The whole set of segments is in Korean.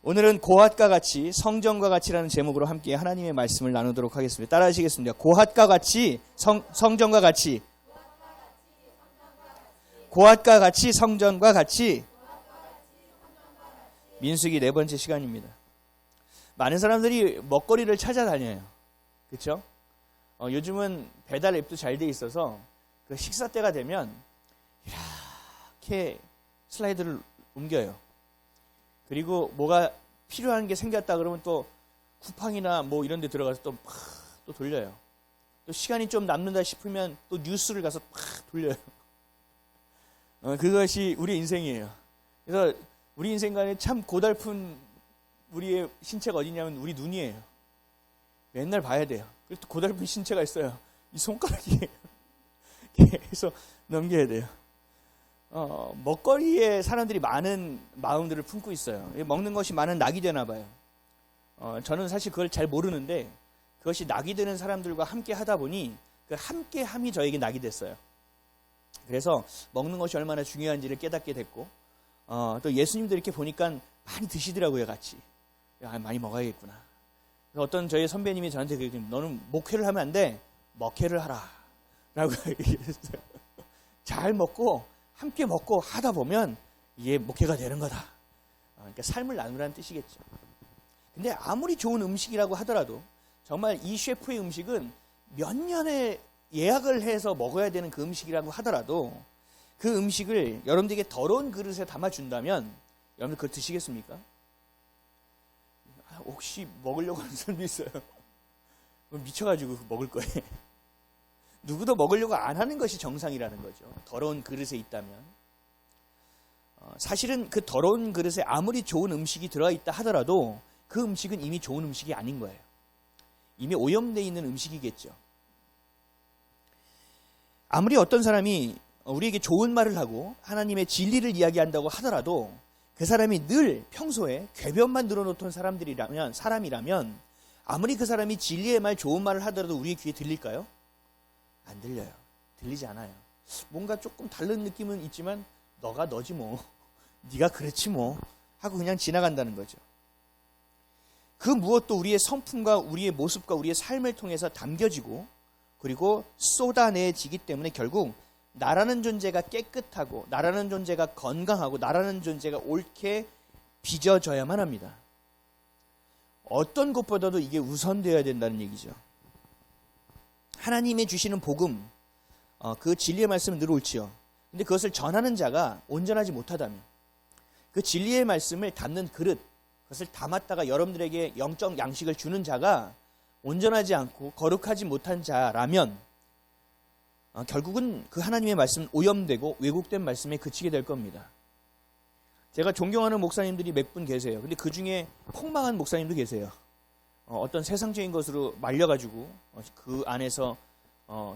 오늘은 고핫과 같이 성전과 같이라는 제목으로 함께 하나님의 말씀을 나누도록 하겠습니다. 따라 하시겠습니다. 고핫과 같이 성전과 같이, 고핫과 같이 성전과 같이. 민수기 4번째 시간입니다. 많은 사람들이 먹거리를 찾아다녀요. 그렇죠? 요즘은 배달 앱도 잘 돼 있어서 그 식사 때가 되면 이렇게 슬라이드를 옮겨요. 그리고 뭐가 필요한 게 생겼다 그러면 또 쿠팡이나 뭐 이런 데 들어가서 또 돌려요. 또 시간이 좀 남는다 싶으면 또 뉴스를 가서 돌려요. 그것이 우리 인생이에요. 그래서 우리 인생 간에 참 고달픈 우리의 신체가 어디냐면 우리 눈이에요. 맨날 봐야 돼요. 그리고 또 고달픈 신체가 있어요. 이 손가락이 계속 넘겨야 돼요. 먹거리에 사람들이 많은 마음들을 품고 있어요. 먹는 것이 많은 낙이 되나 봐요. 저는 사실 그걸 잘 모르는데 그것이 낙이 되는 사람들과 함께 하다 보니 그 함께함이 저에게 낙이 됐어요. 그래서 먹는 것이 얼마나 중요한지를 깨닫게 됐고 또 예수님도 이렇게 보니까 많이 드시더라고요. 같이. 많이 먹어야겠구나. 어떤 저희 선배님이 저한테 그랬더니 너는 목회를 하면 안 돼. 먹회를 하라 라고 얘기했어요. 잘 먹고 함께 먹고 하다 보면 이게 목회가 되는 거다. 그러니까 삶을 나누라는 뜻이겠죠. 근데 아무리 좋은 음식이라고 하더라도 정말 이 셰프의 음식은 몇 년에 예약을 해서 먹어야 되는 그 음식이라고 하더라도 그 음식을 여러분들에게 더러운 그릇에 담아준다면 여러분들 그걸 드시겠습니까? 혹시 먹으려고 하는 사람도 있어요. 미쳐가지고 먹을 거예요. 누구도 먹으려고 안 하는 것이 정상이라는 거죠. 더러운 그릇에 있다면. 사실은 그 더러운 그릇에 아무리 좋은 음식이 들어있다 하더라도 그 음식은 이미 좋은 음식이 아닌 거예요. 이미 오염되어 있는 음식이겠죠. 아무리 어떤 사람이 우리에게 좋은 말을 하고 하나님의 진리를 이야기한다고 하더라도 그 사람이 늘 평소에 궤변만 늘어놓던 사람이라면 아무리 그 사람이 진리의 말, 좋은 말을 하더라도 우리의 귀에 들릴까요? 안 들려요. 들리지 않아요. 뭔가 조금 다른 느낌은 있지만 너가 너지 뭐. 네가 그렇지 뭐. 하고 그냥 지나간다는 거죠. 그 무엇도 우리의 성품과 우리의 모습과 우리의 삶을 통해서 담겨지고 그리고 쏟아내지기 때문에 결국 나라는 존재가 깨끗하고 나라는 존재가 건강하고 나라는 존재가 옳게 빚어져야만 합니다. 어떤 것보다도 이게 우선되어야 된다는 얘기죠. 하나님이 주시는 복음, 그 진리의 말씀은 늘 옳지요. 근데 그것을 전하는 자가 온전하지 못하다면 그 진리의 말씀을 담는 그릇, 그것을 담았다가 여러분들에게 영적 양식을 주는 자가 온전하지 않고 거룩하지 못한 자라면 결국은 그 하나님의 말씀은 오염되고 왜곡된 말씀에 그치게 될 겁니다. 제가 존경하는 목사님들이 몇 분 계세요. 근데 그 중에 폭망한 목사님도 계세요. 어떤 세상적인 것으로 말려가지고 그 안에서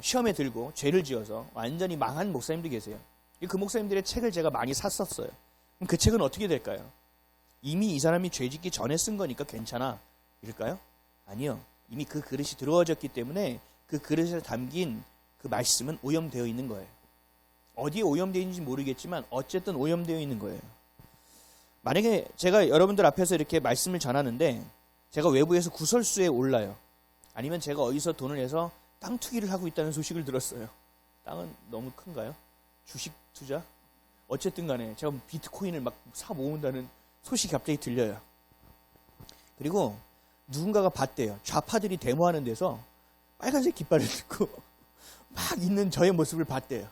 시험에 들고 죄를 지어서 완전히 망한 목사님도 계세요. 그 목사님들의 책을 제가 많이 샀었어요. 그럼 그 책은 어떻게 될까요? 이미 이 사람이 죄 짓기 전에 쓴 거니까 괜찮아 이럴까요? 아니요. 이미 그 그릇이 들어와졌기 때문에 그 그릇에 담긴 그 말씀은 오염되어 있는 거예요. 어디에 오염되어 있는지 모르겠지만 어쨌든 오염되어 있는 거예요. 만약에 제가 여러분들 앞에서 이렇게 말씀을 전하는데 제가 외부에서 구설수에 올라요. 아니면 제가 어디서 돈을 내서 땅 투기를 하고 있다는 소식을 들었어요. 땅은 너무 큰가요? 주식 투자? 어쨌든 간에 제가 비트코인을 막 사 모은다는 소식이 갑자기 들려요. 그리고 누군가가 봤대요. 좌파들이 데모하는 데서 빨간색 깃발을 들고 막 있는 저의 모습을 봤대요.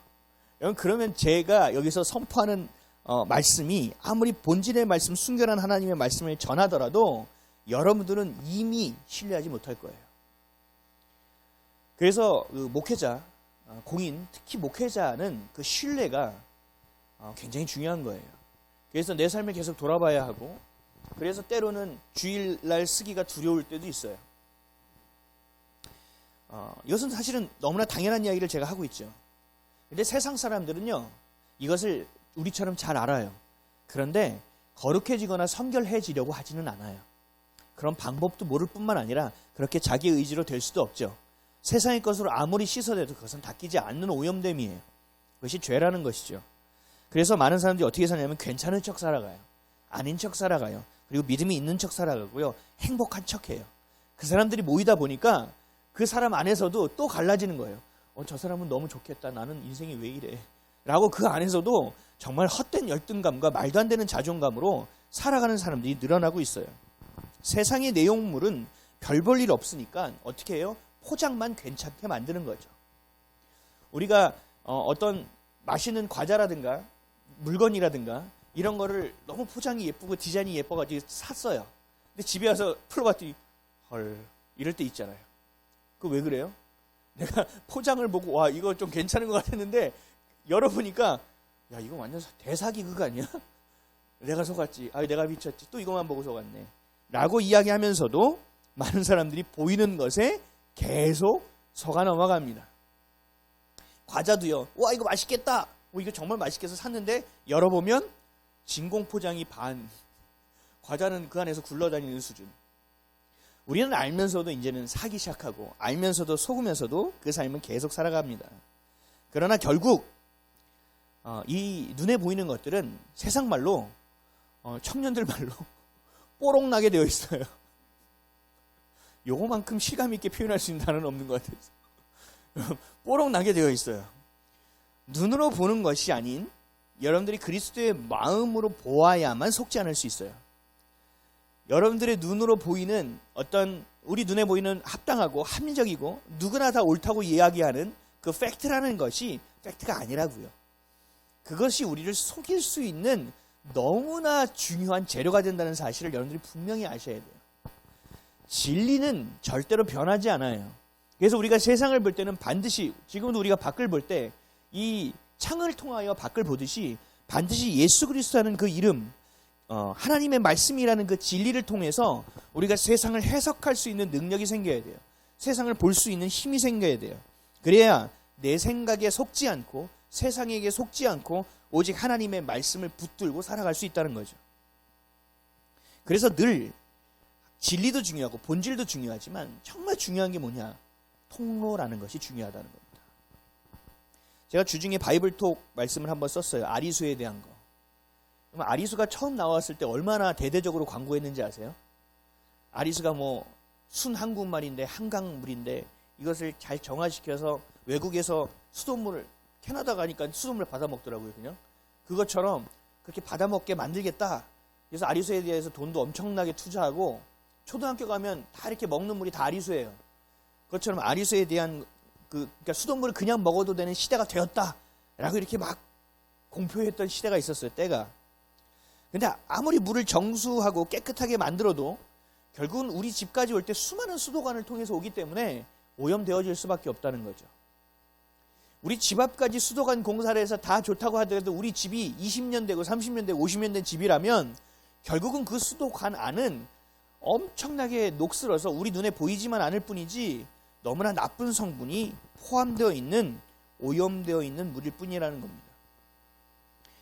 여러분 그러면 제가 여기서 선포하는 말씀이 아무리 본질의 말씀, 순결한 하나님의 말씀을 전하더라도 여러분들은 이미 신뢰하지 못할 거예요. 그래서 그 목회자, 공인, 특히 목회자는 그 신뢰가 굉장히 중요한 거예요. 그래서 내 삶을 계속 돌아봐야 하고 그래서 때로는 주일날 쓰기가 두려울 때도 있어요. 이것은 사실은 너무나 당연한 이야기를 제가 하고 있죠. 근데 세상 사람들은요, 이것을 우리처럼 잘 알아요. 그런데 거룩해지거나 성결해지려고 하지는 않아요. 그런 방법도 모를 뿐만 아니라 그렇게 자기 의지로 될 수도 없죠. 세상의 것으로 아무리 씻어내도 그것은 닦이지 않는 오염됨이에요. 그것이 죄라는 것이죠. 그래서 많은 사람들이 어떻게 사냐면 괜찮은 척 살아가요. 아닌 척 살아가요. 그리고 믿음이 있는 척 살아가고요. 행복한 척해요. 그 사람들이 모이다 보니까 그 사람 안에서도 또 갈라지는 거예요. 저 사람은 너무 좋겠다. 나는 인생이 왜 이래. 라고 그 안에서도 정말 헛된 열등감과 말도 안 되는 자존감으로 살아가는 사람들이 늘어나고 있어요. 세상의 내용물은 별 볼 일 없으니까 어떻게 해요? 포장만 괜찮게 만드는 거죠. 우리가 어떤 맛있는 과자라든가 물건이라든가 이런 거를 너무 포장이 예쁘고 디자인이 예뻐가지고 샀어요. 근데 집에 와서 풀어봤더니 헐 이럴 때 있잖아요. 그 왜 그래요? 내가 포장을 보고 와 이거 좀 괜찮은 것 같았는데 열어보니까 야 이거 완전 대사기 그거 아니야? 내가 속았지. 내가 미쳤지. 또 이것만 보고 속았네. 라고 이야기하면서도 많은 사람들이 보이는 것에 계속 속아 넘어갑니다. 과자도요. 와 이거 맛있겠다. 이거 정말 맛있게 해서 샀는데 열어보면 진공 포장이 반. 과자는 그 안에서 굴러다니는 수준. 우리는 알면서도 이제는 사기 시작하고 알면서도 속으면서도 그 삶은 계속 살아갑니다. 그러나 결국 이 눈에 보이는 것들은 세상 말로 청년들 말로 뽀록나게 되어 있어요. 요거만큼 실감 있게 표현할 수 있는 단어는 없는 것 같아요. 뽀록나게 되어 있어요. 눈으로 보는 것이 아닌 여러분들이 그리스도의 마음으로 보아야만 속지 않을 수 있어요. 여러분들의 눈으로 보이는 어떤 우리 눈에 보이는 합당하고 합리적이고 누구나 다 옳다고 이야기하는 그 팩트라는 것이 팩트가 아니라고요. 그것이 우리를 속일 수 있는 너무나 중요한 재료가 된다는 사실을 여러분들이 분명히 아셔야 돼요. 진리는 절대로 변하지 않아요. 그래서 우리가 세상을 볼 때는 반드시 지금도 우리가 밖을 볼 때 이 창을 통하여 밖을 보듯이 반드시 예수 그리스도라는 그 이름 하나님의 말씀이라는 그 진리를 통해서 우리가 세상을 해석할 수 있는 능력이 생겨야 돼요. 세상을 볼 수 있는 힘이 생겨야 돼요. 그래야 내 생각에 속지 않고 세상에게 속지 않고 오직 하나님의 말씀을 붙들고 살아갈 수 있다는 거죠. 그래서 늘 진리도 중요하고 본질도 중요하지만 정말 중요한 게 뭐냐? 통로라는 것이 중요하다는 겁니다. 제가 주중에 바이블톡 말씀을 한번 썼어요. 아리수에 대한 거. 아리수가 처음 나왔을 때 얼마나 대대적으로 광고했는지 아세요? 아리수가 순한국말인데 한강물인데 이것을 잘 정화시켜서 외국에서 수돗물을 캐나다 가니까 수돗물 받아 먹더라고요. 그냥 그것처럼 그렇게 받아 먹게 만들겠다. 그래서 아리수에 대해서 돈도 엄청나게 투자하고 초등학교 가면 다 이렇게 먹는 물이 다 아리수예요. 그것처럼 아리수에 대한 그러니까 수돗물을 그냥 먹어도 되는 시대가 되었다라고 이렇게 막 공표했던 시대가 있었어요. 때가. 근데 아무리 물을 정수하고 깨끗하게 만들어도 결국은 우리 집까지 올 때 수많은 수도관을 통해서 오기 때문에 오염되어질 수밖에 없다는 거죠. 우리 집 앞까지 수도관 공사를 해서 다 좋다고 하더라도 우리 집이 20년 되고 30년 되고 50년 된 집이라면 결국은 그 수도관 안은 엄청나게 녹슬어서 우리 눈에 보이지만 않을 뿐이지 너무나 나쁜 성분이 포함되어 있는 오염되어 있는 물일 뿐이라는 겁니다.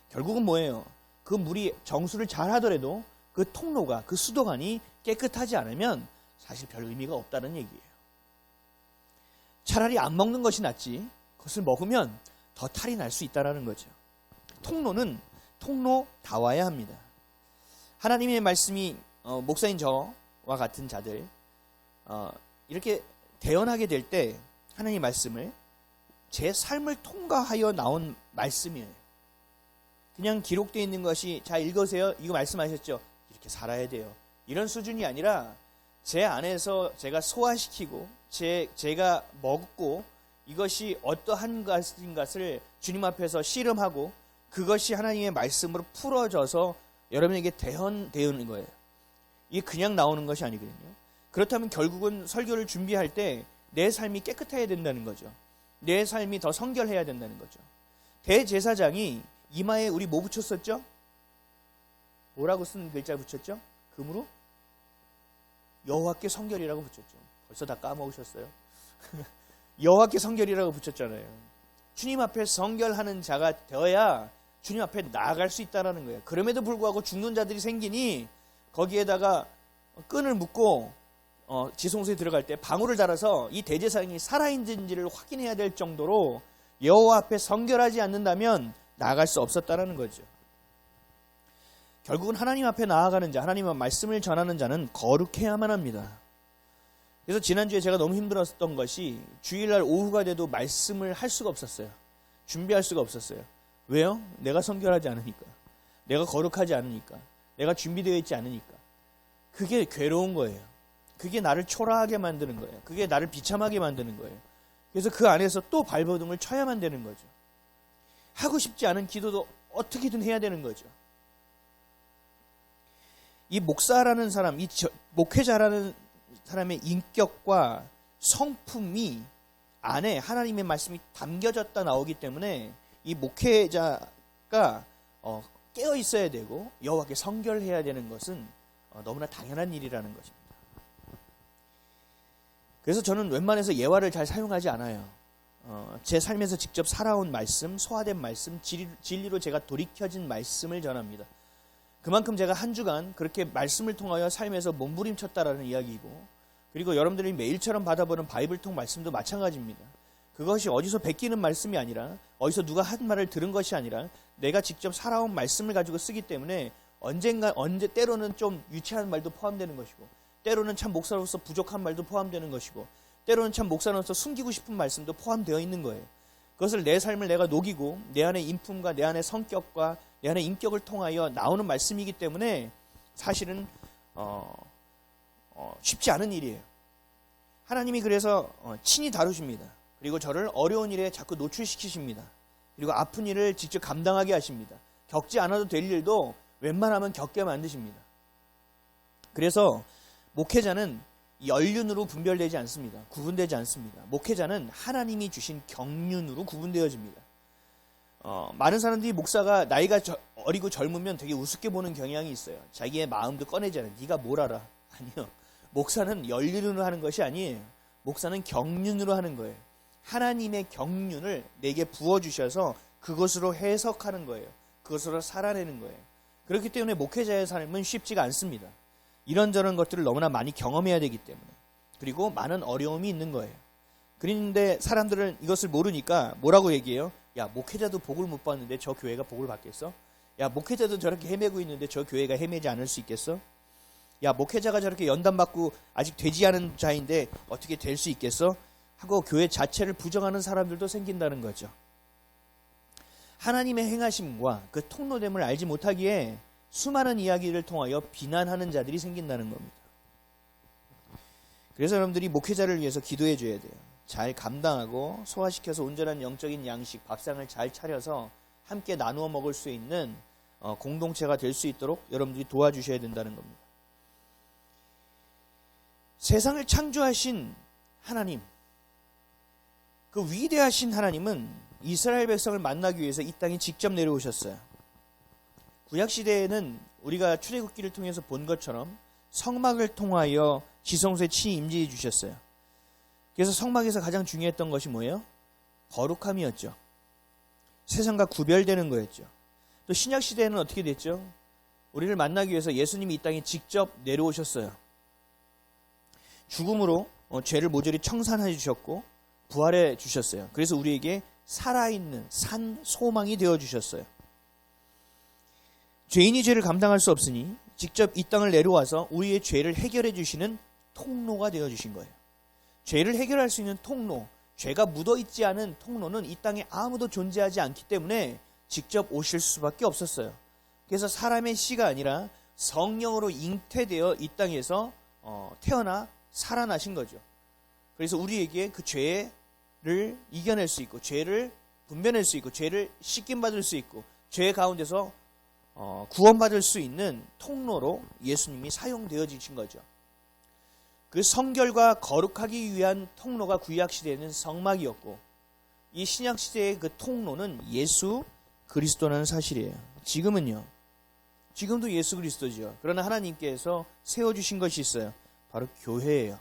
결국은 뭐예요? 그 물이 정수를 잘 하더라도 그 통로가 그 수도관이 깨끗하지 않으면 사실 별 의미가 없다는 얘기예요. 차라리 안 먹는 것이 낫지 그것을 먹으면 더 탈이 날 수 있다는 거죠. 통로는 통로다워야 합니다. 하나님의 말씀이 목사인 저와 같은 자들 이렇게 대언하게 될 때 하나님의 말씀을 제 삶을 통과하여 나온 말씀이에요. 그냥 기록되어 있는 것이 자 읽으세요. 이거 말씀하셨죠. 이렇게 살아야 돼요. 이런 수준이 아니라 제 안에서 제가 소화시키고 제가 먹고 이것이 어떠한 것인 것을 주님 앞에서 씨름하고 그것이 하나님의 말씀으로 풀어져서 여러분에게 대언되는 거예요. 이게 그냥 나오는 것이 아니거든요. 그렇다면 결국은 설교를 준비할 때 내 삶이 깨끗해야 된다는 거죠. 내 삶이 더 성결해야 된다는 거죠. 대제사장이 이마에 우리 뭐 붙였었죠? 뭐라고 쓴 글자 붙였죠? 금으로? 여호와께 성결이라고 붙였죠. 벌써 다 까먹으셨어요? 여호와께 성결이라고 붙였잖아요. 주님 앞에 성결하는 자가 되어야 주님 앞에 나아갈 수 있다는 거예요. 그럼에도 불구하고 죽는 자들이 생기니 거기에다가 끈을 묶고 지성소에 들어갈 때 방울을 달아서 이 대제사장이 살아있는지를 확인해야 될 정도로 여호와 앞에 성결하지 않는다면 나아갈 수 없었다는 거죠. 결국은 하나님 앞에 나아가는 자, 하나님의 말씀을 전하는 자는 거룩해야만 합니다. 그래서 지난주에 제가 너무 힘들었던 것이 주일날 오후가 돼도 말씀을 할 수가 없었어요. 준비할 수가 없었어요. 왜요? 내가 성결하지 않으니까. 내가 거룩하지 않으니까. 내가 준비되어 있지 않으니까. 그게 괴로운 거예요. 그게 나를 초라하게 만드는 거예요. 그게 나를 비참하게 만드는 거예요. 그래서 그 안에서 또 발버둥을 쳐야만 되는 거죠. 하고 싶지 않은 기도도 어떻게든 해야 되는 거죠. 이 목사라는 사람, 목회자라는 사람의 인격과 성품이 안에 하나님의 말씀이 담겨졌다 나오기 때문에 이 목회자가 깨어 있어야 되고 여호와께 성결해야 되는 것은 너무나 당연한 일이라는 것입니다. 그래서 저는 웬만해서 예화를 잘 사용하지 않아요. 제 삶에서 직접 살아온 말씀, 소화된 말씀, 진리로 제가 돌이켜진 말씀을 전합니다. 그만큼 제가 한 주간 그렇게 말씀을 통하여 삶에서 몸부림쳤다라는 이야기이고, 그리고 여러분들이 매일처럼 받아보는 바이블통 말씀도 마찬가지입니다. 그것이 어디서 베끼는 말씀이 아니라, 어디서 누가 한 말을 들은 것이 아니라 내가 직접 살아온 말씀을 가지고 쓰기 때문에 때로는 좀 유치한 말도 포함되는 것이고, 때로는 참 목사로서 부족한 말도 포함되는 것이고, 때로는 참 목사로서 숨기고 싶은 말씀도 포함되어 있는 거예요. 그것을 내 삶을 내가 녹이고 내 안의 인품과 내 안의 성격과 내 안의 인격을 통하여 나오는 말씀이기 때문에 사실은 쉽지 않은 일이에요. 하나님이 그래서 친히 다루십니다. 그리고 저를 어려운 일에 자꾸 노출시키십니다. 그리고 아픈 일을 직접 감당하게 하십니다. 겪지 않아도 될 일도 웬만하면 겪게 만드십니다. 그래서 목회자는 연륜으로 분별되지 않습니다. 구분되지 않습니다. 목회자는 하나님이 주신 경륜으로 구분되어집니다. 많은 사람들이 목사가 나이가 어리고 젊으면 되게 우습게 보는 경향이 있어요. 자기의 마음도 꺼내지 않아요. 네가 뭘 알아? 아니요. 목사는 연륜으로 하는 것이 아니에요. 목사는 경륜으로 하는 거예요. 하나님의 경륜을 내게 부어주셔서 그것으로 해석하는 거예요. 그것으로 살아내는 거예요. 그렇기 때문에 목회자의 삶은 쉽지가 않습니다. 이런저런 것들을 너무나 많이 경험해야 되기 때문에, 그리고 많은 어려움이 있는 거예요. 그런데 사람들은 이것을 모르니까 뭐라고 얘기해요? 야, 목회자도 복을 못 받는데 저 교회가 복을 받겠어? 야, 목회자도 저렇게 헤매고 있는데 저 교회가 헤매지 않을 수 있겠어? 야, 목회자가 저렇게 연단받고 아직 되지 않은 자인데 어떻게 될 수 있겠어? 하고 교회 자체를 부정하는 사람들도 생긴다는 거죠. 하나님의 행하심과 그 통로됨을 알지 못하기에 수많은 이야기를 통하여 비난하는 자들이 생긴다는 겁니다. 그래서 여러분들이 목회자를 위해서 기도해 줘야 돼요. 잘 감당하고 소화시켜서 온전한 영적인 양식, 밥상을 잘 차려서 함께 나누어 먹을 수 있는 공동체가 될 수 있도록 여러분들이 도와주셔야 된다는 겁니다. 세상을 창조하신 하나님, 그 위대하신 하나님은 이스라엘 백성을 만나기 위해서 이 땅에 직접 내려오셨어요. 구약시대에는 우리가 출애굽기를 통해서 본 것처럼 성막을 통하여 지성소에 친히 임재해 주셨어요. 그래서 성막에서 가장 중요했던 것이 뭐예요? 거룩함이었죠. 세상과 구별되는 거였죠. 또 신약시대에는 어떻게 됐죠? 우리를 만나기 위해서 예수님이 이 땅에 직접 내려오셨어요. 죽음으로 죄를 모조리 청산해 주셨고 부활해 주셨어요. 그래서 우리에게 살아있는 산 소망이 되어 주셨어요. 죄인이 죄를 감당할 수 없으니 직접 이 땅을 내려와서 우리의 죄를 해결해 주시는 통로가 되어 주신 거예요. 죄를 해결할 수 있는 통로, 죄가 묻어있지 않은 통로는 이 땅에 아무도 존재하지 않기 때문에 직접 오실 수밖에 없었어요. 그래서 사람의 씨가 아니라 성령으로 잉태되어 이 땅에서 태어나 살아나신 거죠. 그래서 우리에게 그 죄를 이겨낼 수 있고, 죄를 분별할 수 있고, 죄를 씻김받을 수 있고, 죄 가운데서 구원받을 수 있는 통로로 예수님이 사용되어지신 거죠. 그 성결과 거룩하기 위한 통로가 구약시대에는 성막이었고, 이 신약시대의 그 통로는 예수 그리스도라는 사실이에요. 지금은요, 지금도 예수 그리스도죠. 그러나 하나님께서 세워주신 것이 있어요. 바로 교회예요.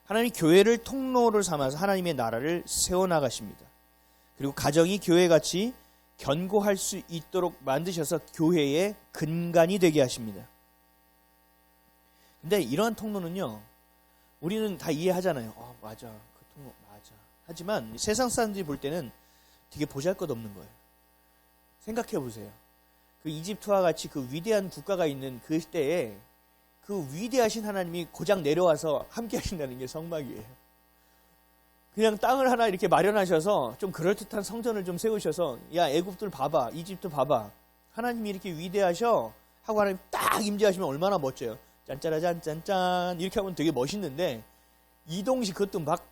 하나님 교회를 통로를 삼아서 하나님의 나라를 세워나가십니다. 그리고 가정이 교회같이 견고할 수 있도록 만드셔서 교회의 근간이 되게 하십니다. 근데 이러한 통로는요, 우리는 다 이해하잖아요. 맞아, 그 통로 맞아. 하지만 세상 사람들이 볼 때는 되게 보잘것없는 거예요. 생각해 보세요. 그 이집트와 같이 그 위대한 국가가 있는 그 시대에 그 위대하신 하나님이 고작 내려와서 함께 하신다는 게 성막이에요. 그냥 땅을 하나 이렇게 마련하셔서 좀 그럴듯한 성전을 좀 세우셔서 야 애굽들 봐봐, 이집트 봐봐, 하나님이 이렇게 위대하셔 하고 하나님 딱 임재하시면 얼마나 멋져요. 짠짜라짠 짠짠 이렇게 하면 되게 멋있는데 이동식 그것도 막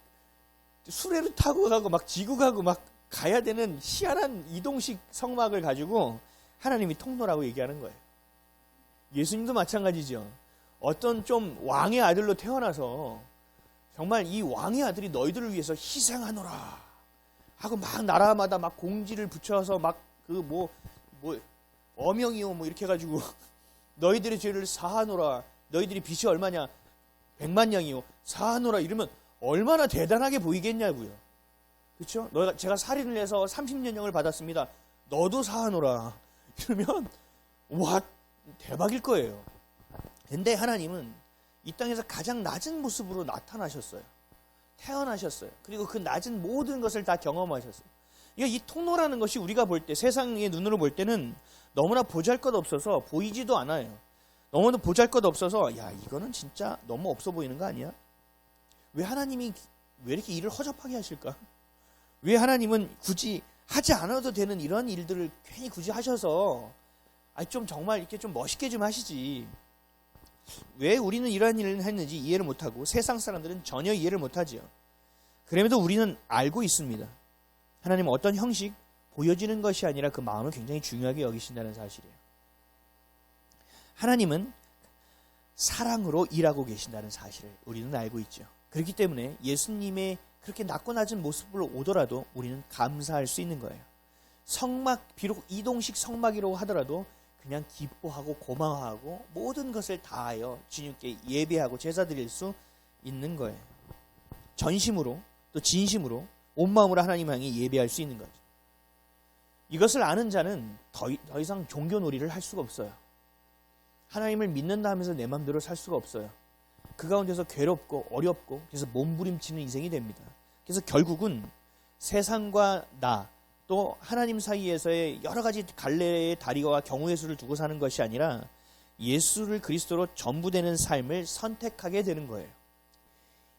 수레를 타고 가고 막 지고 가고 막 가야 되는 희한한 이동식 성막을 가지고 하나님이 통로라고 얘기하는 거예요. 예수님도 마찬가지죠. 어떤 좀 왕의 아들로 태어나서 정말 이 왕의 아들이 너희들을 위해서 희생하노라 하고 막 나라마다 막 공지를 붙여서 막 그 뭐 어명이요 뭐 이렇게 해가지고 너희들의 죄를 사하노라, 너희들이 빚이 얼마냐 100만 양이요 사하노라 이러면 얼마나 대단하게 보이겠냐고요. 그렇죠? 제가 살인을 해서 30년형을 받았습니다. 너도 사하노라 이러면 와 대박일 거예요. 근데 하나님은 이 땅에서 가장 낮은 모습으로 나타나셨어요. 태어나셨어요. 그리고 그 낮은 모든 것을 다 경험하셨어요. 이 통로라는 것이 우리가 볼 때, 세상의 눈으로 볼 때는 너무나 보잘것없어서 보이지도 않아요. 너무나 보잘것없어서 야 이거는 진짜 너무 없어 보이는 거 아니야? 왜 하나님이 왜 이렇게 일을 허접하게 하실까? 왜 하나님은 굳이 하지 않아도 되는 이런 일들을 괜히 굳이 하셔서 좀 정말 이렇게 좀 멋있게 좀 하시지. 왜 우리는 이러한 일을 했는지 이해를 못하고 세상 사람들은 전혀 이해를 못하지요. 그럼에도 우리는 알고 있습니다. 하나님은 어떤 형식, 보여지는 것이 아니라 그 마음을 굉장히 중요하게 여기신다는 사실이에요. 하나님은 사랑으로 일하고 계신다는 사실을 우리는 알고 있죠. 그렇기 때문에 예수님의 그렇게 낮고 낮은 모습으로 오더라도 우리는 감사할 수 있는 거예요. 성막, 비록 이동식 성막이라고 하더라도 그냥 기뻐하고 고마워하고 모든 것을 다하여 주님께 예배하고 제사 드릴 수 있는 거예요. 전심으로 또 진심으로 온 마음으로 하나님 향해 예배할 수 있는 거죠. 이것을 아는 자는 더 이상 종교놀이를 할 수가 없어요. 하나님을 믿는다 하면서 내 마음대로 살 수가 없어요. 그 가운데서 괴롭고 어렵고 그래서 몸부림치는 인생이 됩니다. 그래서 결국은 세상과 나 또 하나님 사이에서의 여러 가지 갈래의 다리와 경우의 수를 두고 사는 것이 아니라 예수를 그리스도로 전부되는 삶을 선택하게 되는 거예요.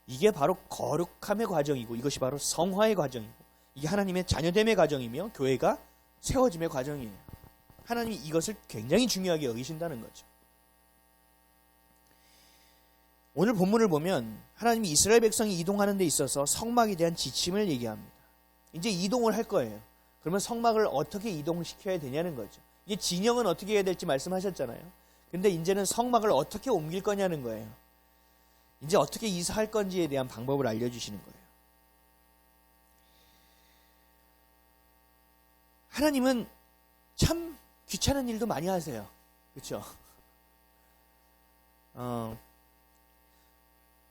이게 바로 거룩함의 과정이고 이것이 바로 성화의 과정이고 이게 하나님의 자녀됨의 과정이며 교회가 세워짐의 과정이에요. 하나님이 이것을 굉장히 중요하게 여기신다는 거죠. 오늘 본문을 보면 하나님이 이스라엘 백성이 이동하는 데 있어서 성막에 대한 지침을 얘기합니다. 이제 이동을 할 거예요. 그러면 성막을 어떻게 이동시켜야 되냐는 거죠. 이제 진영은 어떻게 해야 될지 말씀하셨잖아요. 근데 이제는 성막을 어떻게 옮길 거냐는 거예요. 이제 어떻게 이사할 건지에 대한 방법을 알려주시는 거예요. 하나님은 참 귀찮은 일도 많이 하세요. 그렇죠?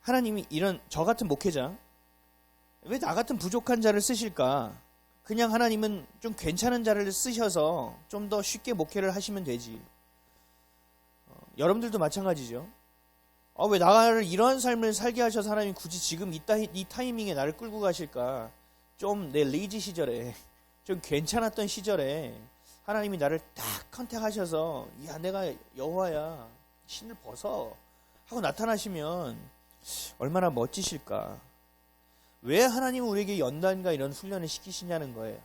하나님이 이런 저 같은 목회자 왜 나 같은 부족한 자를 쓰실까? 그냥 하나님은 좀 괜찮은 자를 쓰셔서 좀 더 쉽게 목회를 하시면 되지. 여러분들도 마찬가지죠. 왜 나를 이런 삶을 살게 하셔서 하나님 굳이 지금 이 타이밍에 나를 끌고 가실까? 좀 내 레이지 시절에 좀 괜찮았던 시절에 하나님이 나를 딱 컨택하셔서 야 내가 여호와야 신을 벗어 하고 나타나시면 얼마나 멋지실까? 왜 하나님은 우리에게 연단과 이런 훈련을 시키시냐는 거예요.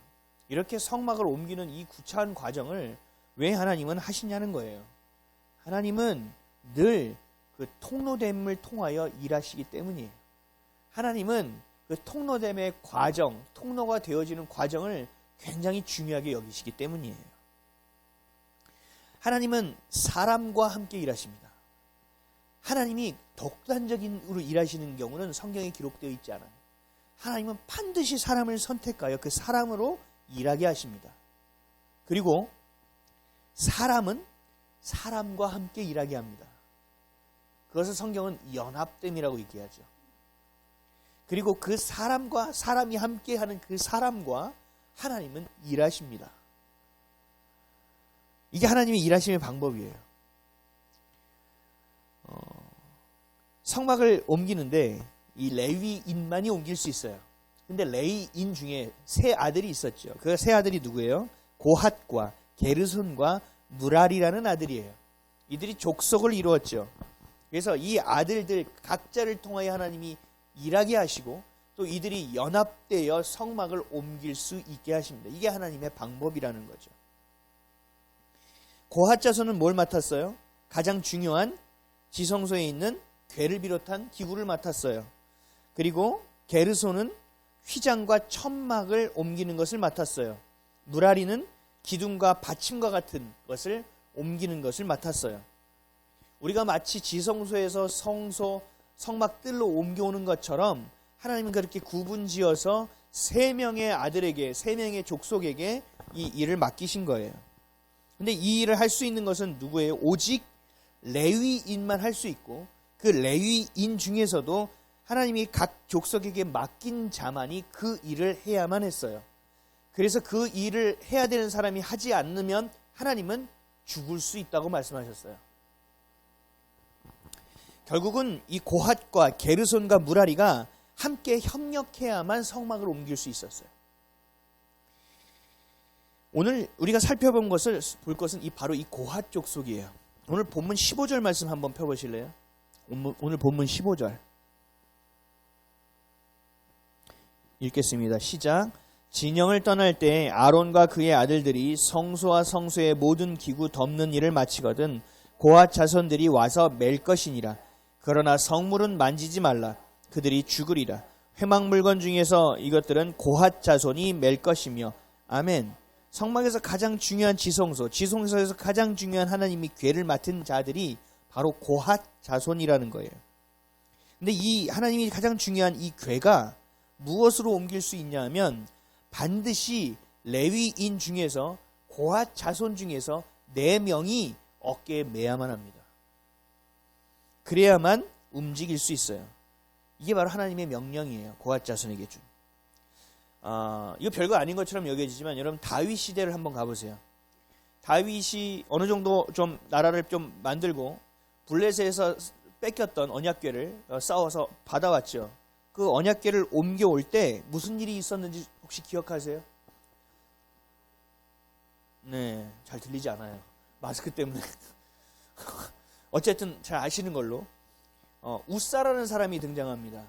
이렇게 성막을 옮기는 이 구차한 과정을 왜 하나님은 하시냐는 거예요. 하나님은 늘 그 통로됨을 통하여 일하시기 때문이에요. 하나님은 그 통로됨의 과정, 통로가 되어지는 과정을 굉장히 중요하게 여기시기 때문이에요. 하나님은 사람과 함께 일하십니다. 하나님이 독단적으로 일하시는 경우는 성경에 기록되어 있지 않아요. 하나님은 반드시 사람을 선택하여 그 사람으로 일하게 하십니다. 그리고 사람은 사람과 함께 일하게 합니다. 그것을 성경은 연합됨이라고 얘기하죠. 그리고 그 사람과 사람이 함께하는 그 사람과 하나님은 일하십니다. 이게 하나님의 일하심의 방법이에요. 성막을 옮기는데 이 레위인만이 옮길 수 있어요. 근데 레위인 중에 세 아들이 있었죠. 그 세 아들이 누구예요? 고핫과 게르손과 무랄이라는 아들이에요. 이들이 족속을 이루었죠. 그래서 이 아들들 각자를 통하여 하나님이 일하게 하시고 또 이들이 연합되어 성막을 옮길 수 있게 하십니다. 이게 하나님의 방법이라는 거죠. 고핫 자손은 뭘 맡았어요? 가장 중요한 지성소에 있는 궤를 비롯한 기구를 맡았어요. 그리고 게르손은 휘장과 천막을 옮기는 것을 맡았어요. 무라리는 기둥과 받침과 같은 것을 옮기는 것을 맡았어요. 우리가 마치 지성소에서 성소, 성막 뜰로 옮겨오는 것처럼 하나님은 그렇게 구분지어서 3명의 아들에게, 3명의 족속에게 이 일을 맡기신 거예요. 근데 이 일을 할 수 있는 것은 누구예요? 오직 레위인만 할 수 있고 그 레위인 중에서도 하나님이 각 족속에게 맡긴 자만이 그 일을 해야만 했어요. 그래서 그 일을 해야 되는 사람이 하지 않으면 하나님은 죽을 수 있다고 말씀하셨어요. 결국은 이 고핫과 게르손과 무라리가 함께 협력해야만 성막을 옮길 수 있었어요. 오늘 우리가 살펴볼 것은 바로 이 고핫 족속이에요. 오늘 본문 15절 말씀 한번 펴보실래요? 오늘 본문 15절 읽겠습니다. 시작. 진영을 떠날 때 아론과 그의 아들들이 성소와 성소의 모든 기구 덮는 일을 마치거든 고핫 자손들이 와서 맬 것이니라. 그러나 성물은 만지지 말라. 그들이 죽으리라. 회막 물건 중에서 이것들은 고핫 자손이 맬 것이며. 아멘. 성막에서 가장 중요한 지성소에서 가장 중요한 하나님이 궤를 맡은 자들이 바로 고핫 자손이라는 거예요. 근데 이 하나님이 가장 중요한 이 궤가 무엇으로 옮길 수 있냐면 반드시 레위인 중에서 고핫 자손 중에서 4명이 어깨에 매야만 합니다. 그래야만 움직일 수 있어요. 이게 바로 하나님의 명령이에요. 고핫 자손에게 준. 이거 별거 아닌 것처럼 여겨지지만 여러분 다윗 시대를 한번 가보세요. 다윗이 어느 정도 좀 나라를 좀 만들고 블레셋에서 뺏겼던 언약궤를 싸워서 받아왔죠. 그 언약궤를 옮겨올 때 무슨 일이 있었는지 혹시 기억하세요? 네, 잘 들리지 않아요. 마스크 때문에. 어쨌든 잘 아시는 걸로 우사라는 사람이 등장합니다.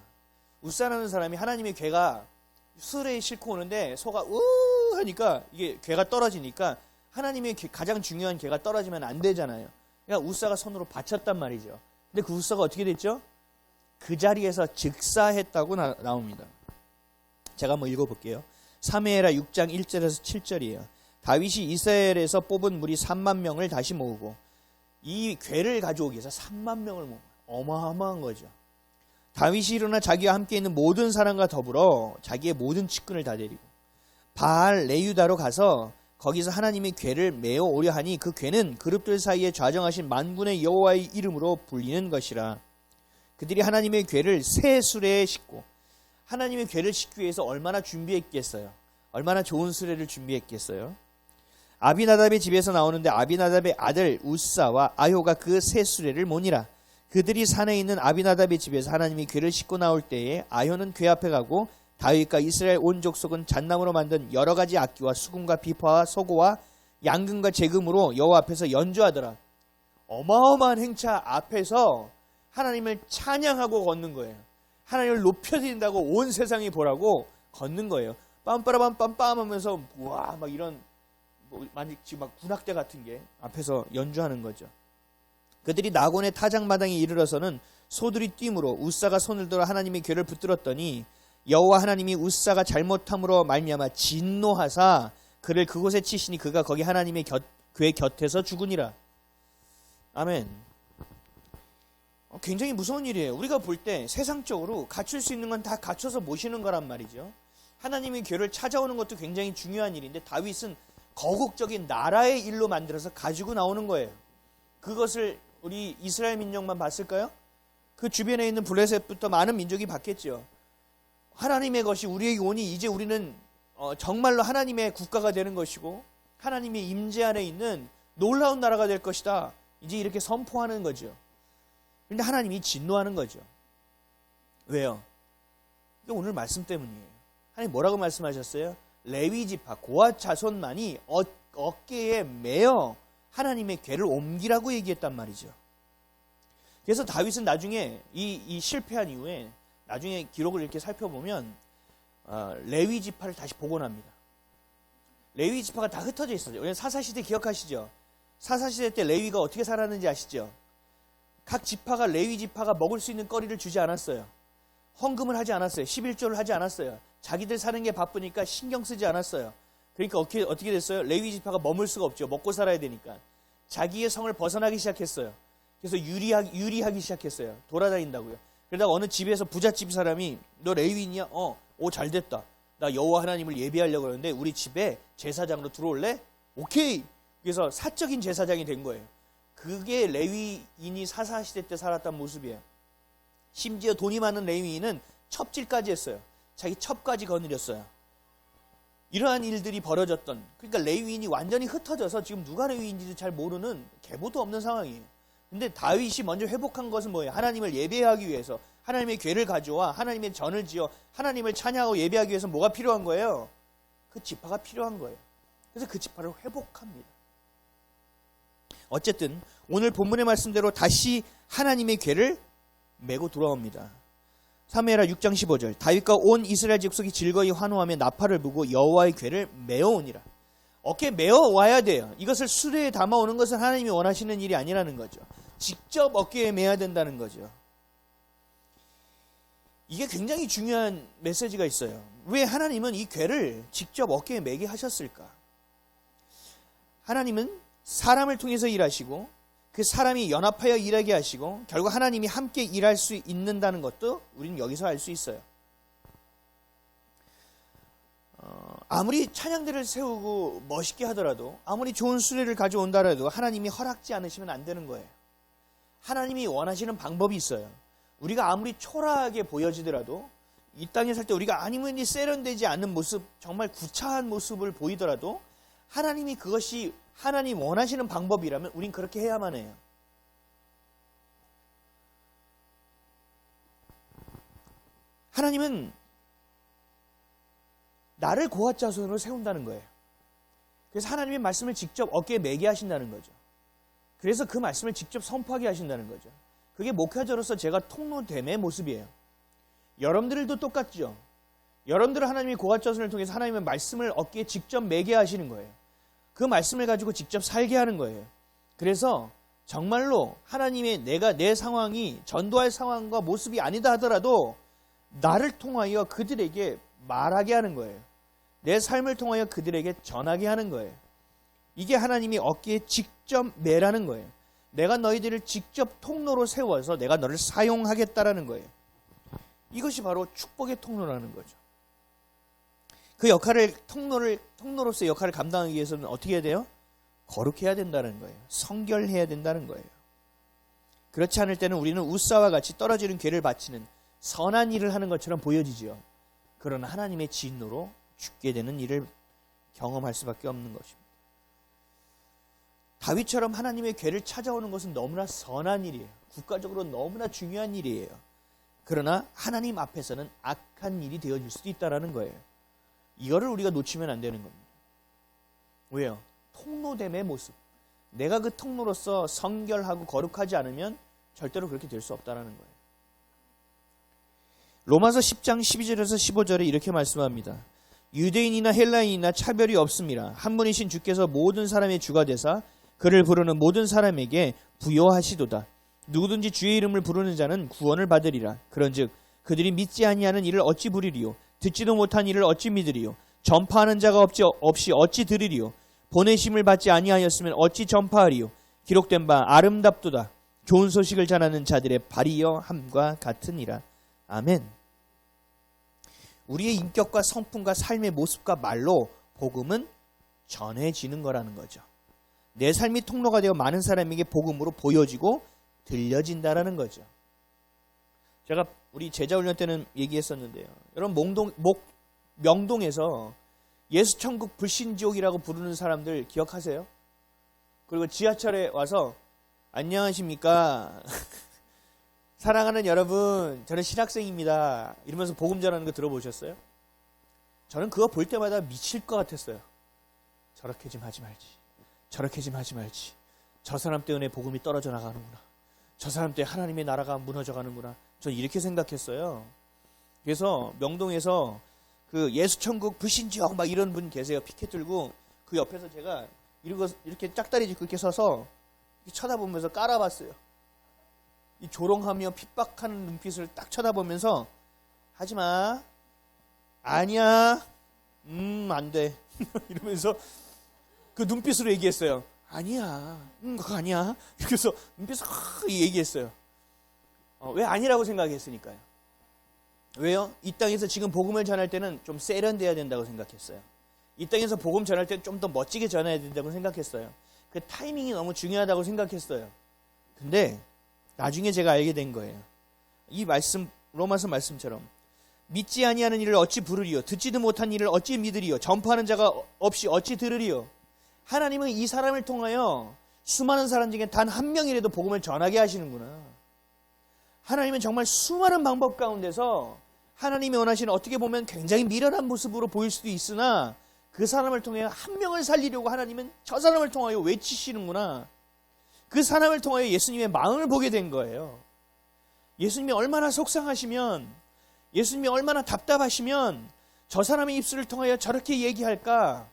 우사라는 사람이 하나님의 궤가 수레에 싣고 오는데 소가 으 하니까 이게 궤가 떨어지니까 하나님의 가장 중요한 궤가 떨어지면 안 되잖아요. 그러니까 우사가 손으로 받쳤단 말이죠. 근데 그 우사가 어떻게 됐죠? 그 자리에서 즉사했다고 나옵니다. 제가 한번 읽어볼게요. 사무엘하 6장 1절에서 7절이에요. 다윗이 이스라엘에서 뽑은 무리 3만 명을 다시 모으고 이 궤를 가져오기 위해서 3만 명을 모으고 어마어마한 거죠. 다윗이 일어나 자기와 함께 있는 모든 사람과 더불어 자기의 모든 측근을 다 데리고 바알 레유다로 가서 거기서 하나님의 궤를 메어 오려 하니 그 궤는 그룹들 사이에 좌정하신 만군의 여호와의 이름으로 불리는 것이라. 그들이 하나님의 궤를 새 수레에 싣고 하나님의 궤를 싣기 위해서 얼마나 준비했겠어요. 얼마나 좋은 수레를 준비했겠어요. 아비나답의 집에서 나오는데 아비나답의 아들 우사와 아효가 그 새 수레를 모니라. 그들이 산에 있는 아비나답의 집에서 하나님이 궤를 싣고 나올 때에 아효는 궤 앞에 가고 다윗과 이스라엘 온 족속은 잣나무로 만든 여러 가지 악기와 수금과 비파와 소고와 양금과 제금으로 여호와 앞에서 연주하더라. 어마어마한 행차 앞에서 하나님을 찬양하고 걷는 거예요. 하나님을 높여드린다고 온 세상이 보라고 걷는 거예요. 빰빠라밤 빰빰 하면서 우와 막 이런 지금 막 군악대 같은 게 앞에서 연주하는 거죠. 그들이 나곤의 타작마당에 이르러서는 소들이 뛰므로 우사가 손을 들어 하나님의 궤를 붙들었더니 여호와 하나님이 우사가 잘못함으로 말미암아 진노하사 그를 그곳에 치시니 그가 거기 하나님의 궤 곁에서 죽으니라. 아멘. 굉장히 무서운 일이에요. 우리가 볼 때 세상적으로 갖출 수 있는 건 다 갖춰서 모시는 거란 말이죠. 하나님의 궤를 찾아오는 것도 굉장히 중요한 일인데 다윗은 거국적인 나라의 일로 만들어서 가지고 나오는 거예요. 그것을 우리 이스라엘 민족만 봤을까요? 그 주변에 있는 블레셋부터 많은 민족이 봤겠죠. 하나님의 것이 우리에게 오니 이제 우리는 정말로 하나님의 국가가 되는 것이고 하나님의 임재 안에 있는 놀라운 나라가 될 것이다. 이제 이렇게 선포하는 거죠. 그런데 하나님이 진노하는 거죠. 왜요? 이게 오늘 말씀 때문이에요. 하나님 뭐라고 말씀하셨어요? 레위 지파 고핫 자손만이 어깨에 매어 하나님의 궤를 옮기라고 얘기했단 말이죠. 그래서 다윗은 나중에 이 실패한 이후에 나중에 기록을 이렇게 살펴보면 레위 지파를 다시 복원합니다. 레위 지파가 다 흩어져 있어요. 사사시대 기억하시죠? 사사시대 때 레위가 어떻게 살았는지 아시죠? 각 지파가 레위 지파가 먹을 수 있는 거리를 주지 않았어요. 헌금을 하지 않았어요. 11조를 하지 않았어요. 자기들 사는 게 바쁘니까 신경 쓰지 않았어요. 그러니까 어떻게 됐어요? 레위 지파가 머물 수가 없죠. 먹고 살아야 되니까. 자기의 성을 벗어나기 시작했어요. 그래서 유리하기 시작했어요. 돌아다닌다고요. 그러다가 어느 집에서 부잣집 사람이 너 레위인이야? 오 잘됐다. 나 여호와 하나님을 예배하려고 그러는데 우리 집에 제사장으로 들어올래? 오케이. 그래서 사적인 제사장이 된 거예요. 그게 레위인이 사사시대 때 살았던 모습이에요. 심지어 돈이 많은 레위인은 첩질까지 했어요. 자기 첩까지 거느렸어요. 이러한 일들이 벌어졌던, 그러니까 레위인이 완전히 흩어져서 지금 누가 레위인지도 잘 모르는 계보도 없는 상황이에요. 근데 다윗이 먼저 회복한 것은 뭐예요? 하나님을 예배하기 위해서 하나님의 궤를 가져와 하나님의 전을 지어 하나님을 찬양하고 예배하기 위해서 뭐가 필요한 거예요? 그 지파가 필요한 거예요. 그래서 그 지파를 회복합니다. 어쨌든 오늘 본문의 말씀대로 다시 하나님의 궤를 메고 돌아옵니다. 사무엘하 6장 15절 다윗과 온 이스라엘 족속이 즐거이 환호하며 나팔을 불고 여호와의 궤를 메어오니라. 어깨에 메어와야 돼요. 이것을 수레에 담아오는 것은 하나님이 원하시는 일이 아니라는 거죠. 직접 어깨에 메야 된다는 거죠. 이게 굉장히 중요한 메시지가 있어요. 왜 하나님은 이 궤를 직접 어깨에 메게 하셨을까? 하나님은 사람을 통해서 일하시고 그 사람이 연합하여 일하게 하시고 결국 하나님이 함께 일할 수 있는다는 것도 우리는 여기서 알 수 있어요. 아무리 찬양대를 세우고 멋있게 하더라도 아무리 좋은 수레를 가져온다라도 하나님이 허락지 않으시면 안 되는 거예요. 하나님이 원하시는 방법이 있어요. 우리가 아무리 초라하게 보여지더라도 이 땅에 살 때 우리가 아무리 세련되지 않는 모습, 정말 구차한 모습을 보이더라도 하나님이 그것이 하나님 원하시는 방법이라면 우린 그렇게 해야만 해요. 하나님은 나를 고앗 자손으로 세운다는 거예요. 그래서 하나님의 말씀을 직접 어깨에 메게 하신다는 거죠. 그래서 그 말씀을 직접 선포하게 하신다는 거죠. 그게 목회자로서 제가 통로됨의 모습이에요. 여러분들도 똑같죠. 여러분들은 하나님이 고앗 자손을 통해서 하나님의 말씀을 어깨에 직접 메게 하시는 거예요. 그 말씀을 가지고 직접 살게 하는 거예요. 그래서 정말로 하나님의 내 상황이 전도할 상황과 모습이 아니다 하더라도 나를 통하여 그들에게 말하게 하는 거예요. 내 삶을 통하여 그들에게 전하게 하는 거예요. 이게 하나님이 어깨에 직접 매라는 거예요. 내가 너희들을 직접 통로로 세워서 내가 너를 사용하겠다라는 거예요. 이것이 바로 축복의 통로라는 거죠. 그 역할을 통로로서의 역할을 감당하기 위해서는 어떻게 해야 돼요? 거룩해야 된다는 거예요. 성결해야 된다는 거예요. 그렇지 않을 때는 우리는 우사와 같이 떨어지는 궤를 바치는 선한 일을 하는 것처럼 보여지지요. 그러나 하나님의 진노로 죽게 되는 일을 경험할 수밖에 없는 것입니다. 다윗처럼 하나님의 궤를 찾아오는 것은 너무나 선한 일이에요. 국가적으로 너무나 중요한 일이에요. 그러나 하나님 앞에서는 악한 일이 되어질 수도 있다는 거예요. 이거를 우리가 놓치면 안 되는 겁니다. 왜요? 통로됨의 모습. 내가 그 통로로서 성결하고 거룩하지 않으면 절대로 그렇게 될 수 없다는 거예요. 로마서 10장 12절에서 15절에 이렇게 말씀합니다. 유대인이나 헬라인이나 차별이 없음이라 한 분이신 주께서 모든 사람의 주가 되사 그를 부르는 모든 사람에게 부여하시도다. 누구든지 주의 이름을 부르는 자는 구원을 받으리라. 그런즉 그들이 믿지 아니하는 이를 어찌 부리리요? 듣지도 못한 이를 어찌 믿으리요? 전파하는 자가 없이 어찌 들으리요? 보내심을 받지 아니하였으면 어찌 전파하리요? 기록된 바 아름답도다. 좋은 소식을 전하는 자들의 발이여 함과 같으니라. 아멘. 우리의 인격과 성품과 삶의 모습과 말로 복음은 전해지는 거라는 거죠. 내 삶이 통로가 되어 많은 사람에게 복음으로 보여지고 들려진다라는 거죠. 제가 우리 제자훈련 때는 얘기했었는데요. 여러분 명동에서 예수천국 불신지옥이라고 부르는 사람들 기억하세요? 그리고 지하철에 와서 안녕하십니까? 사랑하는 여러분, 저는 신학생입니다. 이러면서 복음 전하는 거 들어보셨어요? 저는 그거 볼 때마다 미칠 것 같았어요. 저렇게 좀 하지 말지. 저렇게 좀 하지 말지. 저 사람 때문에 복음이 떨어져 나가는구나. 저 사람 때문에 하나님의 나라가 무너져 가는구나. 전 이렇게 생각했어요. 그래서 명동에서 그 예수천국 불신지역 막 이런 분 계세요. 피켓 들고 그 옆에서 제가 이렇게 짝다리 짚고 이렇게 서서 쳐다보면서 깔아봤어요. 이 조롱하며 핍박하는 눈빛을 딱 쳐다보면서 하지마, 아니야, 안 돼 이러면서 그 눈빛으로 얘기했어요. 아니야, 그거 아니야. 이렇게 해서 눈빛으로 얘기했어요. 왜 아니라고 생각했으니까요. 왜요? 이 땅에서 지금 복음을 전할 때는 좀 세련돼야 된다고 생각했어요. 이 땅에서 복음 전할 때는 좀 더 멋지게 전해야 된다고 생각했어요. 그 타이밍이 너무 중요하다고 생각했어요. 근데 나중에 제가 알게 된 거예요. 이 말씀, 로마서 말씀처럼 믿지 아니하는 일을 어찌 부르리요? 듣지도 못한 일을 어찌 믿으리요? 전파하는 자가 없이 어찌 들으리요? 하나님은 이 사람을 통하여 수많은 사람 중에 단 한 명이라도 복음을 전하게 하시는구나. 하나님은 정말 수많은 방법 가운데서 하나님이 원하시는 어떻게 보면 굉장히 미련한 모습으로 보일 수도 있으나 그 사람을 통해 한 명을 살리려고 하나님은 저 사람을 통하여 외치시는구나. 그 사람을 통하여 예수님의 마음을 보게 된 거예요. 예수님이 얼마나 속상하시면, 예수님이 얼마나 답답하시면 저 사람의 입술을 통하여 저렇게 얘기할까?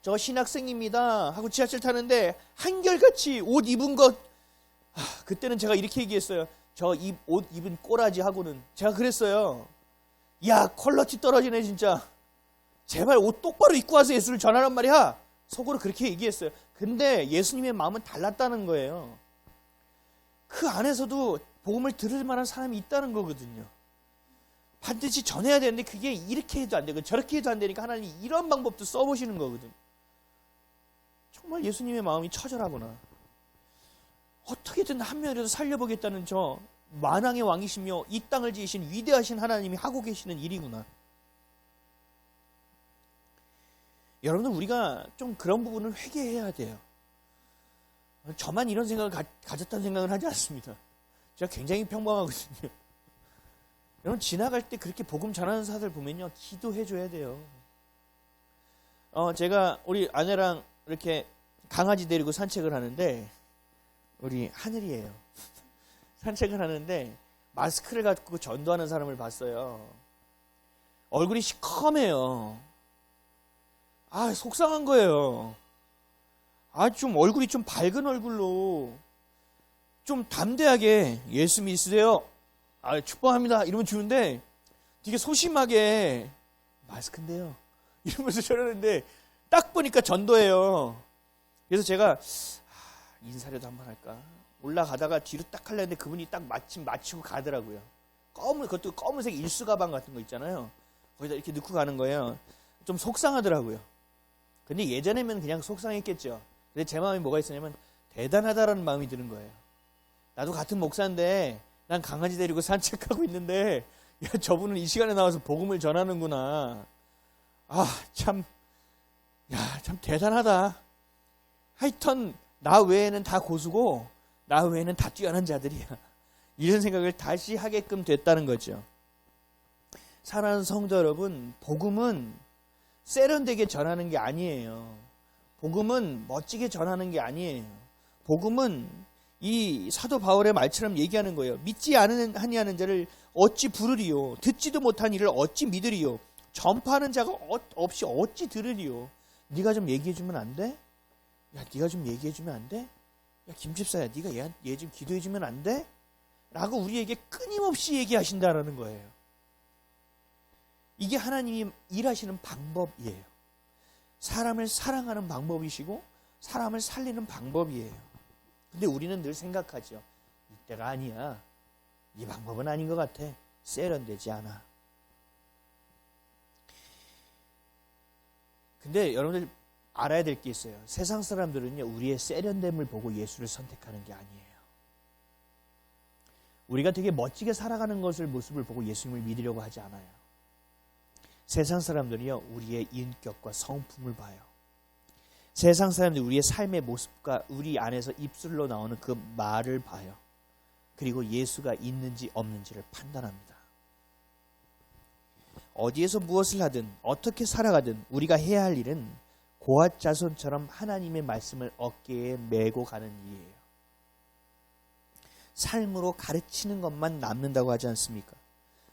저 신학생입니다 하고 지하철 타는데 한결같이 옷 입은 것, 그때는 제가 이렇게 얘기했어요. 저 옷 입은 꼬라지 하고는 제가 그랬어요. 야, 퀄러티 떨어지네 진짜. 제발 옷 똑바로 입고 와서 예수를 전하란 말이야. 속으로 그렇게 얘기했어요. 근데 예수님의 마음은 달랐다는 거예요. 그 안에서도 복음을 들을 만한 사람이 있다는 거거든요. 반드시 전해야 되는데 그게 이렇게 해도 안 되고 저렇게 해도 안 되니까 하나님이 이런 방법도 써보시는 거거든요. 정말 예수님의 마음이 처절하구나. 어떻게든 한 명이라도 살려보겠다는 저 만왕의 왕이시며 이 땅을 지으신 위대하신 하나님이 하고 계시는 일이구나. 여러분들, 우리가 좀 그런 부분을 회개해야 돼요. 저만 이런 생각을 가졌다는 생각은 하지 않습니다. 제가 굉장히 평범하거든요. 여러분, 지나갈 때 그렇게 복음 전하는 사람들 보면요, 기도해줘야 돼요. 제가 우리 아내랑 이렇게 강아지 데리고 산책을 하는데, 우리 하늘이에요. 산책을 하는데 마스크를 갖고 전도하는 사람을 봤어요. 얼굴이 시커매요. 속상한 거예요. 좀 얼굴이 좀 밝은 얼굴로 좀 담대하게 예수 믿으세요. 축복합니다. 이러면 주는데 되게 소심하게 마스크인데요. 이러면서 저러는데 딱 보니까 전도예요. 그래서 제가 인사라도 한번 할까? 올라가다가 뒤로 딱 하려는데 그분이 딱 마침 마치고 가더라고요. 그것도 검은색 일수 가방 같은 거 있잖아요. 거기다 이렇게 넣고 가는 거예요. 좀 속상하더라고요. 근데 예전에면 그냥 속상했겠죠. 근데 제 마음이 뭐가 있었냐면 대단하다라는 마음이 드는 거예요. 나도 같은 목사인데 난 강아지 데리고 산책하고 있는데 저분은 이 시간에 나와서 복음을 전하는구나. 참 대단하다. 하여튼 나 외에는 다 고수고 나 외에는 다 뛰어난 자들이야. 이런 생각을 다시 하게끔 됐다는 거죠. 사랑하는 성도 여러분, 복음은 세련되게 전하는 게 아니에요. 복음은 멋지게 전하는 게 아니에요. 복음은 이 사도 바울의 말처럼 얘기하는 거예요. 믿지 아니하는 자를 어찌 부르리요? 듣지도 못한 일을 어찌 믿으리요? 전파하는 자가 없이 어찌 들으리요? 네가 좀 얘기해주면 안 돼? 네가 좀 얘기해주면 안 돼? 김집사야, 네가 얘 좀 기도해주면 안 돼? 라고 우리에게 끊임없이 얘기하신다라는 거예요. 이게 하나님이 일하시는 방법이에요. 사람을 사랑하는 방법이시고 사람을 살리는 방법이에요. 근데 우리는 늘 생각하죠. 이때가 아니야. 이 방법은 아닌 것 같아. 세련되지 않아. 근데 여러분들 알아야 될 게 있어요. 세상 사람들은요, 우리의 세련됨을 보고 예수를 선택하는 게 아니에요. 우리가 되게 멋지게 살아가는 모습을 보고 예수님을 믿으려고 하지 않아요. 세상 사람들이요, 우리의 인격과 성품을 봐요. 세상 사람들이 우리의 삶의 모습과 우리 안에서 입술로 나오는 그 말을 봐요. 그리고 예수가 있는지 없는지를 판단합니다. 어디에서 무엇을 하든 어떻게 살아가든 우리가 해야 할 일은 고앗 자손처럼 하나님의 말씀을 어깨에 메고 가는 일이에요. 삶으로 가르치는 것만 남는다고 하지 않습니까?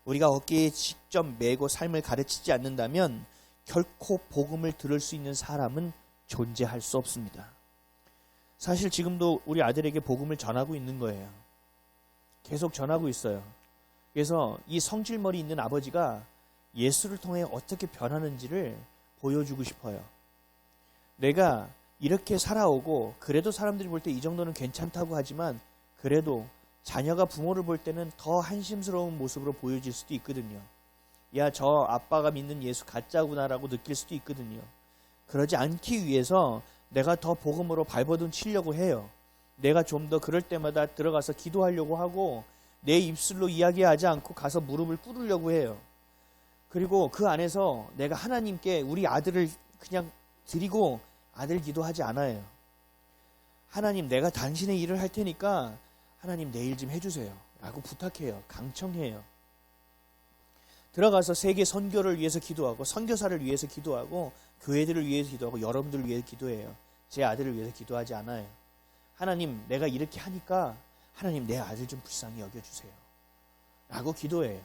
우리가 어깨에 직접 메고 삶을 가르치지 않는다면 결코 복음을 들을 수 있는 사람은 존재할 수 없습니다. 사실 지금도 우리 아들에게 복음을 전하고 있는 거예요. 계속 전하고 있어요. 그래서 이 성질머리 있는 아버지가 예수를 통해 어떻게 변하는지를 보여주고 싶어요. 내가 이렇게 살아오고 그래도 사람들이 볼 때 이 정도는 괜찮다고 하지만 그래도 자녀가 부모를 볼 때는 더 한심스러운 모습으로 보여질 수도 있거든요. 야, 저 아빠가 믿는 예수 가짜구나라고 느낄 수도 있거든요. 그러지 않기 위해서 내가 더 복음으로 발버둥 치려고 해요. 내가 좀 더 그럴 때마다 들어가서 기도하려고 하고 내 입술로 이야기하지 않고 가서 무릎을 꿇으려고 해요. 그리고 그 안에서 내가 하나님께 우리 아들을 그냥 드리고 아들 기도하지 않아요. 하나님, 내가 당신의 일을 할 테니까 하나님 내 일 좀 해주세요 라고 부탁해요. 강청해요. 들어가서 세계 선교를 위해서 기도하고 선교사를 위해서 기도하고 교회들을 위해서 기도하고 여러분들을 위해서 기도해요. 제 아들을 위해서 기도하지 않아요. 하나님, 내가 이렇게 하니까 하나님 내 아들 좀 불쌍히 여겨주세요 라고 기도해요.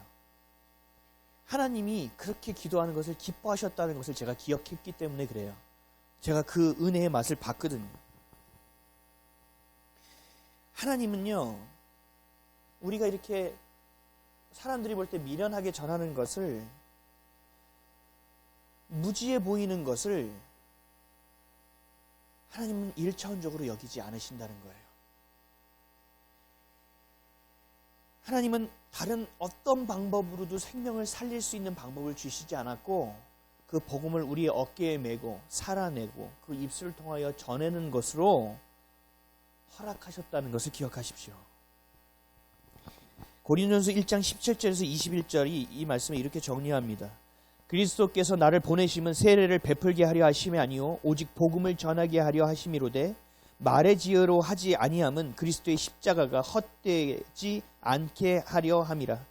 하나님이 그렇게 기도하는 것을 기뻐하셨다는 것을 제가 기억했기 때문에 그래요. 제가 그 은혜의 맛을 봤거든요. 하나님은요, 우리가 이렇게 사람들이 볼 때 미련하게 전하는 것을, 무지해 보이는 것을 하나님은 1차원적으로 여기지 않으신다는 거예요. 하나님은 다른 어떤 방법으로도 생명을 살릴 수 있는 방법을 주시지 않았고 그 복음을 우리의 어깨에 메고 살아내고 그 입술을 통하여 전하는 것으로 허락하셨다는 것을 기억하십시오. 고린도전서 1장 17절에서 21절이 이 말씀을 이렇게 정리합니다. 그리스도께서 나를 보내심은 세례를 베풀게 하려 하심이 아니요 오직 복음을 전하게 하려 하심이로되 말의 지혜로 하지 아니함은 그리스도의 십자가가 헛되지 않게 하려 함이라.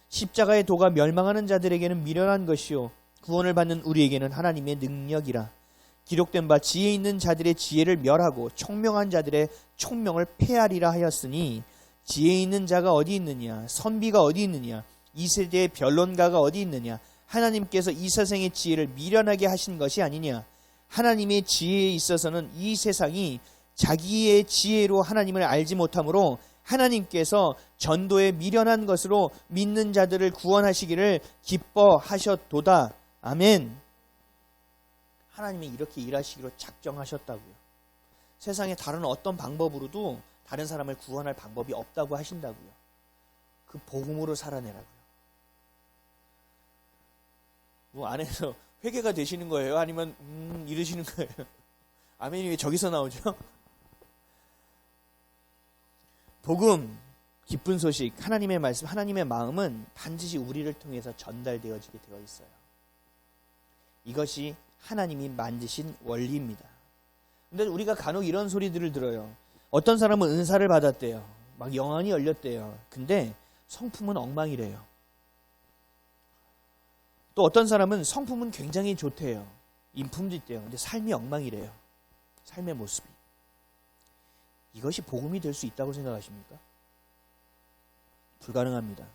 십자가의 도가 멸망하는 자들에게는 미련한 것이요 구원을 받는 우리에게는 하나님의 능력이라. 기록된 바 지혜 있는 자들의 지혜를 멸하고 총명한 자들의 총명을 폐하리라 하였으니 지혜 있는 자가 어디 있느냐, 선비가 어디 있느냐, 이 세대의 변론가가 어디 있느냐. 하나님께서 이 세상의 지혜를 미련하게 하신 것이 아니냐. 하나님의 지혜에 있어서는 이 세상이 자기의 지혜로 하나님을 알지 못하므로 하나님께서 전도에 미련한 것으로 믿는 자들을 구원하시기를 기뻐하셨도다. 아멘. 하나님이 이렇게 일하시기로 작정하셨다고요. 세상에 다른 어떤 방법으로도 다른 사람을 구원할 방법이 없다고 하신다고요. 그 복음으로 살아내라고요. 뭐 안에서 회개가 되시는 거예요? 아니면 이러시는 거예요? 아멘이 왜 저기서 나오죠? 복음, 기쁜 소식, 하나님의 말씀, 하나님의 마음은 반드시 우리를 통해서 전달되어지게 되어 있어요. 이것이 하나님이 만드신 원리입니다. 근데 우리가 간혹 이런 소리들을 들어요. 어떤 사람은 은사를 받았대요. 막 영안이 열렸대요. 근데 성품은 엉망이래요. 또 어떤 사람은 성품은 굉장히 좋대요. 인품도 있대요. 근데 삶이 엉망이래요. 삶의 모습이. 이것이 복음이 될 수 있다고 생각하십니까? 불가능합니다.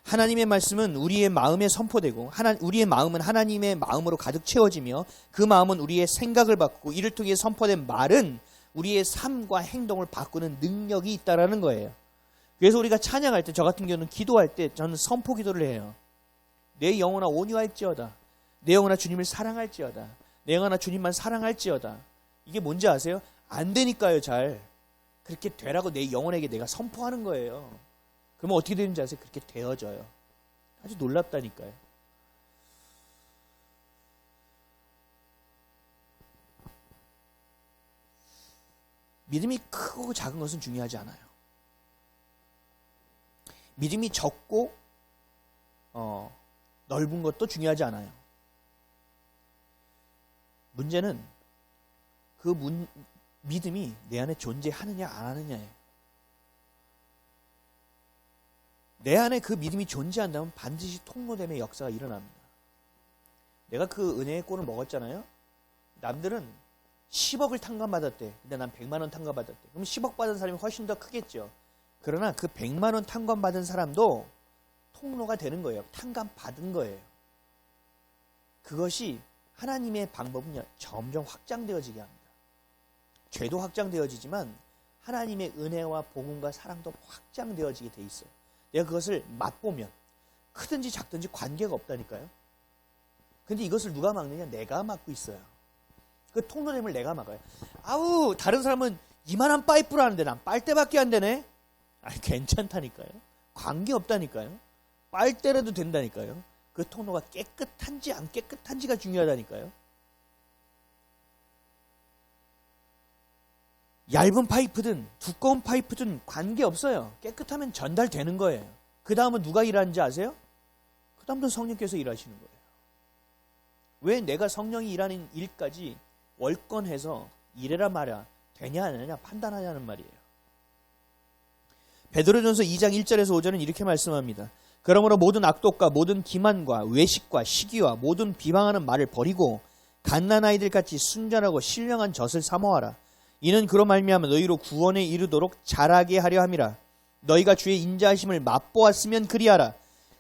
하나님의 말씀은 우리의 마음에 선포되고 우리의 마음은 하나님의 마음으로 가득 채워지며 그 마음은 우리의 생각을 바꾸고 이를 통해 선포된 말은 우리의 삶과 행동을 바꾸는 능력이 있다라는 거예요. 그래서 우리가 찬양할 때, 저 같은 경우는 기도할 때 저는 선포 기도를 해요. 내 영혼아 온유할지어다. 내 영혼아 주님을 사랑할지어다. 내 영혼아 주님만 사랑할지어다. 이게 뭔지 아세요? 안 되니까요. 잘 그렇게 되라고 내 영혼에게 내가 선포하는 거예요. 그러면 어떻게 되는지 아세요? 그렇게 되어져요. 아주 놀랍다니까요. 믿음이 크고 작은 것은 중요하지 않아요. 믿음이 적고 넓은 것도 중요하지 않아요. 문제는 그 믿음이 내 안에 존재하느냐 안 하느냐예요. 내 안에 그 믿음이 존재한다면 반드시 통로됨의 역사가 일어납니다. 내가 그 은혜의 꼴을 먹었잖아요. 남들은 10억을 탕감받았대. 근데 난 100만 원 탕감받았대. 그럼 10억 받은 사람이 훨씬 더 크겠죠. 그러나 그 100만 원 탕감받은 사람도 통로가 되는 거예요. 탕감받은 거예요. 그것이 하나님의 방법은 점점 확장되어지게 합니다. 죄도 확장되어지지만 하나님의 은혜와 복음과 사랑도 확장되어지게 돼 있어요. 내가 그것을 맛보면 크든지 작든지 관계가 없다니까요. 근데 이것을 누가 막느냐? 내가 막고 있어요. 그 통로됨을 내가 막아요. 아우, 다른 사람은 이만한 파이프를 하는데 난 빨대밖에 안 되네? 아니, 괜찮다니까요. 관계 없다니까요. 빨대라도 된다니까요. 그 통로가 깨끗한지 안 깨끗한지가 중요하다니까요. 얇은 파이프든 두꺼운 파이프든 관계없어요. 깨끗하면 전달되는 거예요. 그 다음은 누가 일하는지 아세요? 그 다음은 성령께서 일하시는 거예요. 왜 내가 성령이 일하는 일까지 월권해서 이래라 말이야 되냐 안 되냐 판단하냐는 말이에요. 베드로전서 2장 1절에서 5절은 이렇게 말씀합니다. 그러므로 모든 악독과 모든 기만과 외식과 시기와 모든 비방하는 말을 버리고 갓난 아이들 같이 순전하고 신령한 젖을 사모하라. 이는 그로 말미암아 너희로 구원에 이르도록 자라게 하려 함이라. 너희가 주의 인자하심을 맛보았으면 그리하라.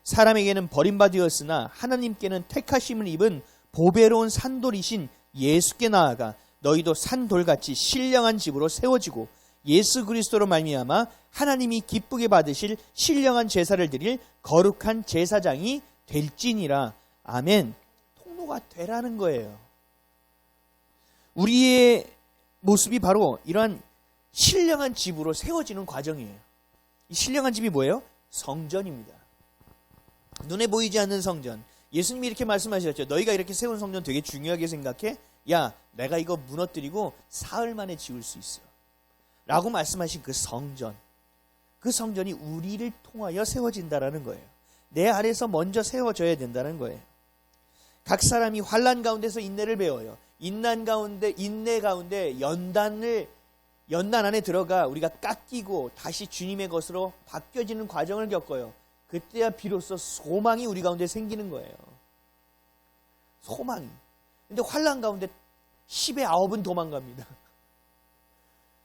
사람에게는 버림받으었으나 하나님께는 택하심을 입은 보배로운 산돌이신 예수께 나아가 너희도 산돌같이 신령한 집으로 세워지고 예수 그리스도로 말미암아 하나님이 기쁘게 받으실 신령한 제사를 드릴 거룩한 제사장이 될지니라. 아멘. 통로가 되라는 거예요. 우리의 모습이 바로 이러한 신령한 집으로 세워지는 과정이에요. 이 신령한 집이 뭐예요? 성전입니다. 눈에 보이지 않는 성전. 예수님이 이렇게 말씀하셨죠. 너희가 이렇게 세운 성전 되게 중요하게 생각해? 야, 내가 이거 무너뜨리고 사흘 만에 지을 수 있어. 라고 말씀하신 그 성전. 그 성전이 우리를 통하여 세워진다라는 거예요. 내 안에서 먼저 세워져야 된다는 거예요. 각 사람이 환난 가운데서 인내를 배워요. 인내 가운데 연단 안에 들어가 우리가 깎이고 다시 주님의 것으로 바뀌어지는 과정을 겪어요. 그때야 비로소 소망이 우리 가운데 생기는 거예요. 소망이. 근데 환난 가운데 10의 9은 도망갑니다.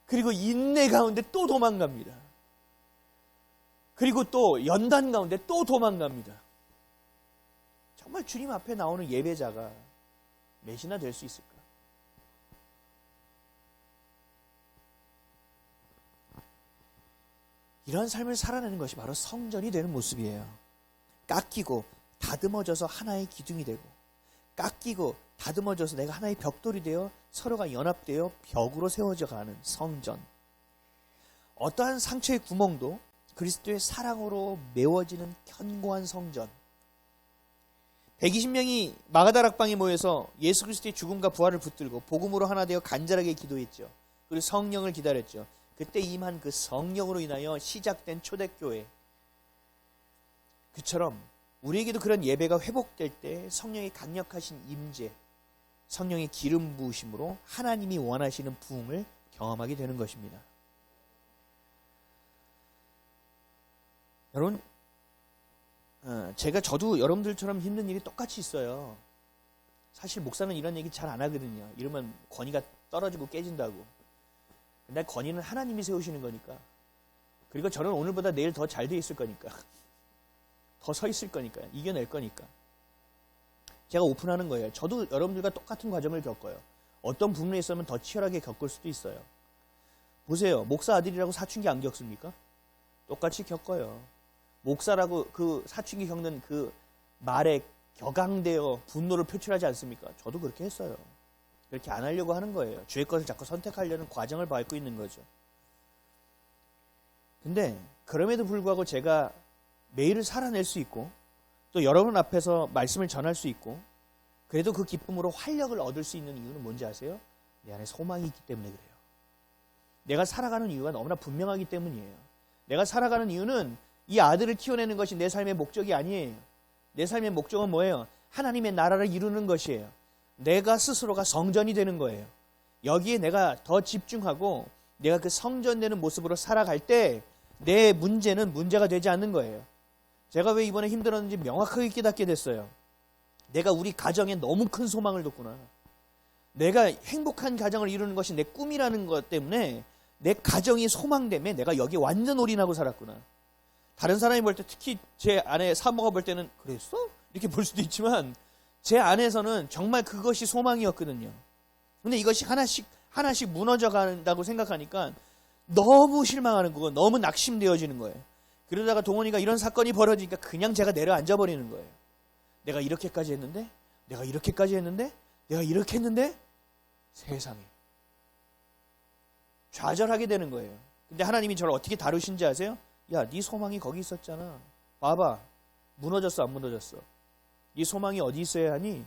그리고 인내 가운데 또 도망갑니다. 그리고 또 연단 가운데 또 도망갑니다. 정말 주님 앞에 나오는 예배자가 몇이나 될 수 있을까? 이런 삶을 살아내는 것이 바로 성전이 되는 모습이에요. 깎이고 다듬어져서 하나의 기둥이 되고, 깎이고 다듬어져서 내가 하나의 벽돌이 되어 서로가 연합되어 벽으로 세워져 가는 성전. 어떠한 상처의 구멍도 그리스도의 사랑으로 메워지는 견고한 성전. 120명이 마가다락방에 모여서 예수 그리스도의 죽음과 부활을 붙들고 복음으로 하나 되어 간절하게 기도했죠. 그리고 성령을 기다렸죠. 그때 임한 그 성령으로 인하여 시작된 초대교회. 그처럼 우리에게도 그런 예배가 회복될 때 성령의 강력하신 임재, 성령의 기름 부으심으로 하나님이 원하시는 부흥을 경험하게 되는 것입니다. 여러분, 저도 여러분들처럼 힘든 일이 똑같이 있어요. 사실 목사는 이런 얘기 잘 안 하거든요. 이러면 권위가 떨어지고 깨진다고. 근데 권위는 하나님이 세우시는 거니까. 그리고 저는 오늘보다 내일 더 잘 돼 있을 거니까. 더 서 있을 거니까. 이겨낼 거니까. 제가 오픈하는 거예요. 저도 여러분들과 똑같은 과정을 겪어요. 어떤 부분에 있으면 더 치열하게 겪을 수도 있어요. 보세요. 목사 아들이라고 사춘기 안 겪습니까? 똑같이 겪어요. 목사라고 그 사춘기 겪는 그 말에 격앙되어 분노를 표출하지 않습니까? 저도 그렇게 했어요. 그렇게 안 하려고 하는 거예요. 주의 것을 자꾸 선택하려는 과정을 밟고 있는 거죠. 근데 그럼에도 불구하고 제가 매일을 살아낼 수 있고 또 여러분 앞에서 말씀을 전할 수 있고 그래도 그 기쁨으로 활력을 얻을 수 있는 이유는 뭔지 아세요? 내 안에 소망이 있기 때문에 그래요. 내가 살아가는 이유가 너무나 분명하기 때문이에요. 내가 살아가는 이유는 이 아들을 키워내는 것이 내 삶의 목적이 아니에요. 내 삶의 목적은 뭐예요? 하나님의 나라를 이루는 것이에요. 내가 스스로가 성전이 되는 거예요. 여기에 내가 더 집중하고 내가 그 성전되는 모습으로 살아갈 때 내 문제는 문제가 되지 않는 거예요. 제가 왜 이번에 힘들었는지 명확하게 깨닫게 됐어요. 내가 우리 가정에 너무 큰 소망을 뒀구나. 내가 행복한 가정을 이루는 것이 내 꿈이라는 것 때문에 내 가정이 소망 때문에 내가 여기에 완전 올인하고 살았구나. 다른 사람이 볼 때, 특히 제 아내 사모가 볼 때는 그랬어? 이렇게 볼 수도 있지만 제 안에서는 정말 그것이 소망이었거든요. 근데 이것이 하나씩 무너져 간다고 생각하니까 너무 실망하는 거고 너무 낙심되어지는 거예요. 그러다가 동원이가 이런 사건이 벌어지니까 그냥 제가 내려앉아 버리는 거예요. 내가 이렇게까지 했는데, 내가 이렇게까지 했는데, 내가 이렇게 했는데, 세상에. 좌절하게 되는 거예요. 근데 하나님이 저를 어떻게 다루신지 아세요? 야, 네 소망이 거기 있었잖아. 봐봐. 무너졌어, 안 무너졌어? 네 소망이 어디 있어야 하니?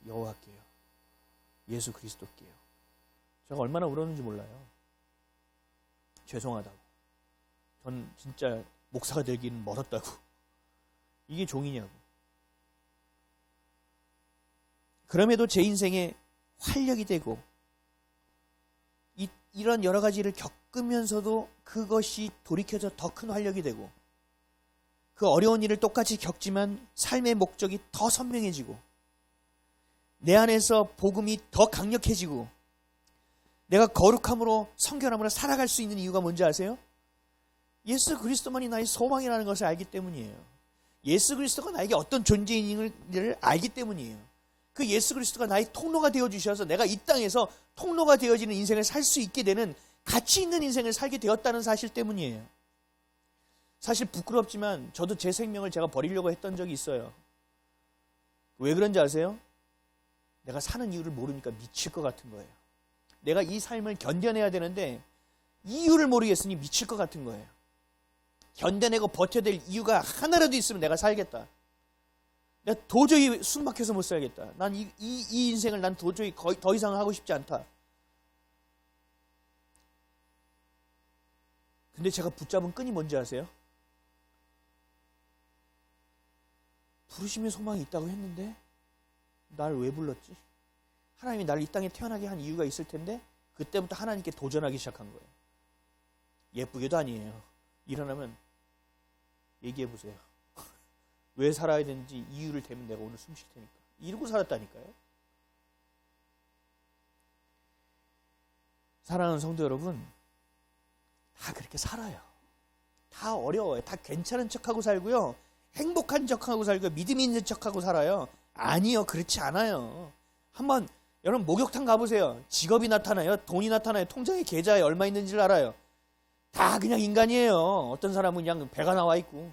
여호와께요. 예수 그리스도께요. 제가 얼마나 울었는지 몰라요. 죄송하다고. 전 진짜 목사가 되기는 멀었다고. 이게 종이냐고. 그럼에도 제 인생에 활력이 되고 이런 여러 가지를 겪으면서도 그것이 돌이켜서 더 큰 활력이 되고 그 어려운 일을 똑같이 겪지만 삶의 목적이 더 선명해지고 내 안에서 복음이 더 강력해지고 내가 거룩함으로 성결함으로 살아갈 수 있는 이유가 뭔지 아세요? 예수 그리스도만이 나의 소망이라는 것을 알기 때문이에요. 예수 그리스도가 나에게 어떤 존재인지를 알기 때문이에요. 그 예수 그리스도가 나의 통로가 되어주셔서 내가 이 땅에서 통로가 되어지는 인생을 살 수 있게 되는 가치 있는 인생을 살게 되었다는 사실 때문이에요. 사실 부끄럽지만 저도 제 생명을 제가 버리려고 했던 적이 있어요. 왜 그런지 아세요? 내가 사는 이유를 모르니까 미칠 것 같은 거예요. 내가 이 삶을 견뎌내야 되는데 이유를 모르겠으니 미칠 것 같은 거예요. 견뎌내고 버텨야 될 이유가 하나라도 있으면 내가 살겠다. 내가 도저히 숨 막혀서 못 살겠다. 난 이 인생을 난 도저히 더 이상 하고 싶지 않다. 근데 제가 붙잡은 끈이 뭔지 아세요? 부르심의 소망이 있다고 했는데 날 왜 불렀지? 하나님이 나를 이 땅에 태어나게 한 이유가 있을 텐데 그때부터 하나님께 도전하기 시작한 거예요. 예쁘게도 아니에요. 일어나면 얘기해 보세요. 왜 살아야 되는지 이유를 대면 내가 오늘 숨 쉴 테니까. 이러고 살았다니까요. 사랑하는 성도 여러분, 다 그렇게 살아요. 다 어려워요. 다 괜찮은 척하고 살고요. 행복한 척하고 살고 믿음 있는 척하고 살아요. 아니요. 그렇지 않아요. 한번 여러분 목욕탕 가보세요. 직업이 나타나요. 돈이 나타나요. 통장에 계좌에 얼마 있는지를 알아요. 다 그냥 인간이에요. 어떤 사람은 그냥 배가 나와 있고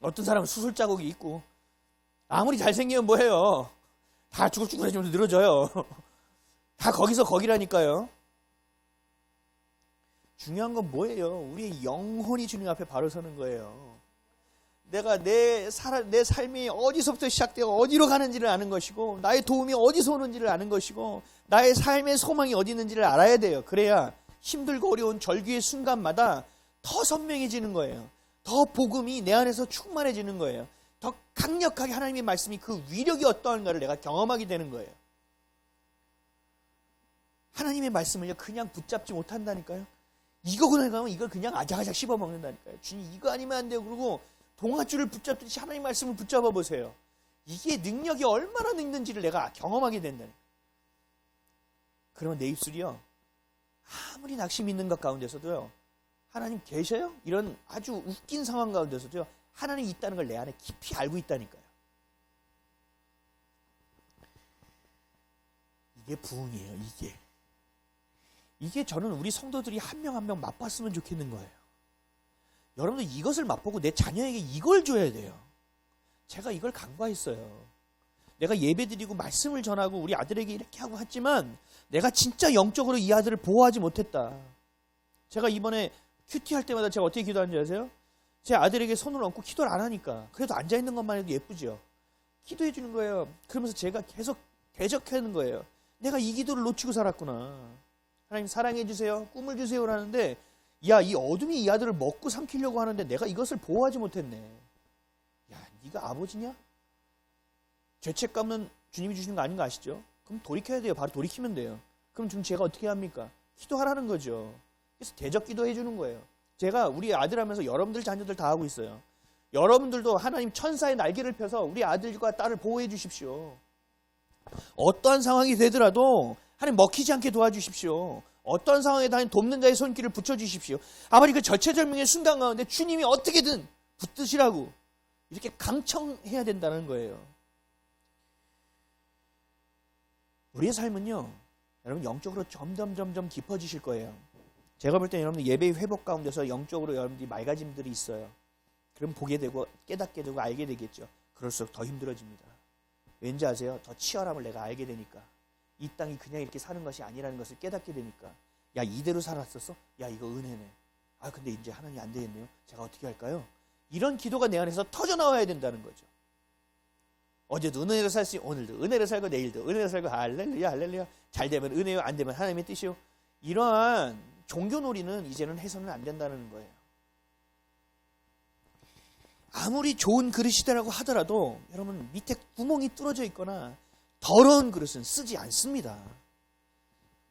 어떤 사람은 수술 자국이 있고 아무리 잘생기면 뭐해요. 다 쭈글쭈글해지면서 늘어져요. 다 거기서 거기라니까요. 중요한 건 뭐예요? 우리의 영혼이 주님 앞에 바로 서는 거예요. 내가 내 삶이 어디서부터 시작되고 어디로 가는지를 아는 것이고 나의 도움이 어디서 오는지를 아는 것이고 나의 삶의 소망이 어디 있는지를 알아야 돼요. 그래야 힘들고 어려운 절규의 순간마다 더 선명해지는 거예요. 더 복음이 내 안에서 충만해지는 거예요. 더 강력하게 하나님의 말씀이 그 위력이 어떠한가를 내가 경험하게 되는 거예요. 하나님의 말씀을요 그냥 붙잡지 못한다니까요. 이거구나 가면 이걸 그냥 아작아작 씹어먹는다니까요. 주님 이거 아니면 안 돼요. 그리고 동아줄을 붙잡듯이 하나님 말씀을 붙잡아 보세요. 이게 능력이 얼마나 있는지를 내가 경험하게 된다니까요. 그러면 내 입술이요 아무리 낙심 있는 것 가운데서도요 하나님 계셔요? 이런 아주 웃긴 상황 가운데서도요 하나님이 있다는 걸 내 안에 깊이 알고 있다니까요. 이게 부흥이에요. 이게 저는 우리 성도들이 한 명 한 명 맛봤으면 좋겠는 거예요. 여러분들 이것을 맛보고 내 자녀에게 이걸 줘야 돼요. 제가 이걸 간과했어요. 내가 예배드리고 말씀을 전하고 우리 아들에게 이렇게 하고 했지만 내가 진짜 영적으로 이 아들을 보호하지 못했다. 제가 이번에 큐티 할 때마다 제가 어떻게 기도하는지 아세요? 제 아들에게 손을 얹고 기도를 안 하니까 그래도 앉아있는 것만 해도 예쁘죠. 기도해 주는 거예요. 그러면서 제가 계속 대적하는 거예요. 내가 이 기도를 놓치고 살았구나. 하나님 사랑해 주세요. 꿈을 주세요라는데 야, 이 어둠이 이 아들을 먹고 삼키려고 하는데 내가 이것을 보호하지 못했네. 야, 네가 아버지냐? 죄책감은 주님이 주시는 거 아닌 거 아시죠? 그럼 돌이켜야 돼요. 바로 돌이키면 돼요. 그럼 지금 제가 어떻게 합니까? 기도하라는 거죠. 그래서 대적 기도해 주는 거예요. 제가 우리 아들 하면서 여러분들 자녀들 다 하고 있어요. 여러분들도 하나님 천사의 날개를 펴서 우리 아들과 딸을 보호해 주십시오. 어떠한 상황이 되더라도 하나님 먹히지 않게 도와주십시오. 어떠한 상황에 다 돕는 자의 손길을 붙여주십시오. 아버지 그 절체절명의 순간 가운데 주님이 어떻게든 붙드시라고 이렇게 강청해야 된다는 거예요. 우리의 삶은요, 여러분 영적으로 점점 깊어지실 거예요. 제가 볼 때 여러분들 예배의 회복 가운데서 영적으로 여러분들이 맑아짐들이 있어요. 그럼 보게 되고 깨닫게 되고 알게 되겠죠. 그럴수록 더 힘들어집니다. 왠지 아세요? 더 치열함을 내가 알게 되니까. 이 땅이 그냥 이렇게 사는 것이 아니라는 것을 깨닫게 되니까. 야, 이대로 살았었어? 야, 이거 은혜네. 아, 근데 이제 하나님 안 되겠네요. 제가 어떻게 할까요? 이런 기도가 내 안에서 터져나와야 된다는 거죠. 어제도 은혜로 살수 오늘도 은혜로 살고 내일도 은혜로 살고 할렐루야 할렐루야. 잘 되면 은혜요, 안 되면 하나님의 뜻이요. 이러한 종교놀이는 이제는 해서는 안 된다는 거예요. 아무리 좋은 그릇이라고 하더라도 여러분 밑에 구멍이 뚫어져 있거나 더러운 그릇은 쓰지 않습니다.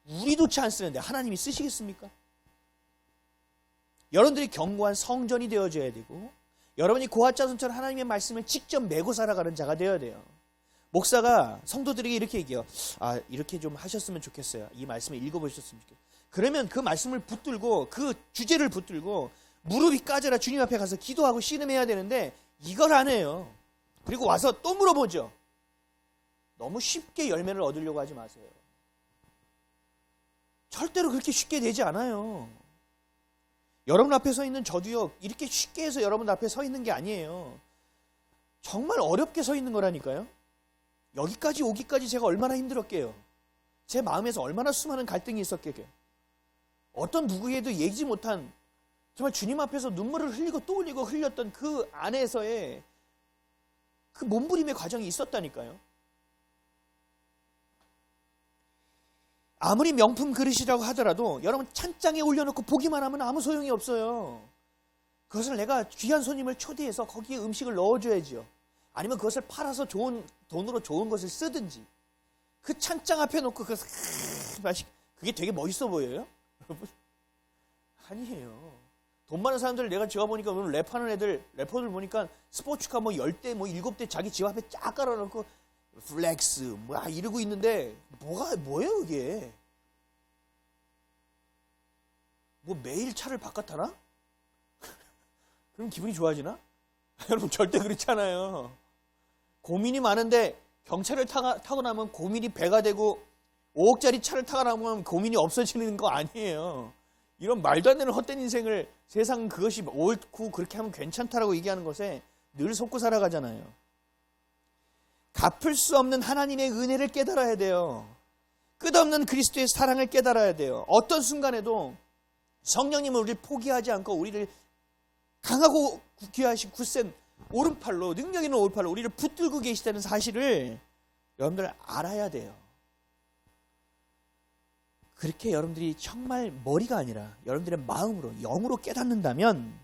우리도치 안 쓰는데 하나님이 쓰시겠습니까? 여러분들이 견고한 성전이 되어줘야 되고 여러분이 고아자손처럼 하나님의 말씀을 직접 메고 살아가는 자가 되어야 돼요. 목사가 성도들에게 이렇게 얘기해요. 아, 이렇게 좀 하셨으면 좋겠어요. 이 말씀을 읽어보셨으면 좋겠어요. 그러면 그 말씀을 붙들고 그 주제를 붙들고 무릎이 까져라 주님 앞에 가서 기도하고 씨름해야 되는데 이걸 안 해요. 그리고 와서 또 물어보죠. 너무 쉽게 열매를 얻으려고 하지 마세요. 절대로 그렇게 쉽게 되지 않아요. 여러분 앞에 서 있는 저도요, 이렇게 쉽게 해서 여러분 앞에 서 있는 게 아니에요. 정말 어렵게 서 있는 거라니까요. 여기까지 오기까지 제가 얼마나 힘들었게요. 제 마음에서 얼마나 수많은 갈등이 있었게요. 어떤 누구에도 얘기지 못한 정말 주님 앞에서 눈물을 흘리고 또 흘리고 흘렸던 그 안에서의 그 몸부림의 과정이 있었다니까요. 아무리 명품 그릇이라고 하더라도 여러분 찬장에 올려놓고 보기만 하면 아무 소용이 없어요. 그것을 내가 귀한 손님을 초대해서 거기에 음식을 넣어줘야죠. 아니면 그것을 팔아서 좋은 돈으로 좋은 것을 쓰든지. 그 찬장 앞에 놓고 그것을 그게 되게 멋있어 보여요? 여러분? 아니에요. 돈 많은 사람들 내가 제가 보니까 오늘 랩하는 래퍼들 보니까 스포츠카 뭐 10대 뭐 7대 자기 집 앞에 쫙 깔아놓고 플렉스 뭐 이러고 있는데 뭐예요 이게? 뭐 매일 차를 바꿔타나? 그럼 기분이 좋아지나? 여러분 절대 그렇지 않아요. 고민이 많은데 경차를 타고 나면 고민이 배가 되고 5억짜리 차를 타고 나면 고민이 없어지는 거 아니에요. 이런 말도 안 되는 헛된 인생을 세상 그것이 옳고 그렇게 하면 괜찮다라고 얘기하는 것에 늘 속고 살아가잖아요. 갚을 수 없는 하나님의 은혜를 깨달아야 돼요. 끝없는 그리스도의 사랑을 깨달아야 돼요. 어떤 순간에도 성령님은 우리를 포기하지 않고 우리를 강하고 귀하신 굳센 오른팔로 능력 있는 오른팔로 우리를 붙들고 계시다는 사실을 여러분들 알아야 돼요. 그렇게 여러분들이 정말 머리가 아니라 여러분들의 마음으로 영으로 깨닫는다면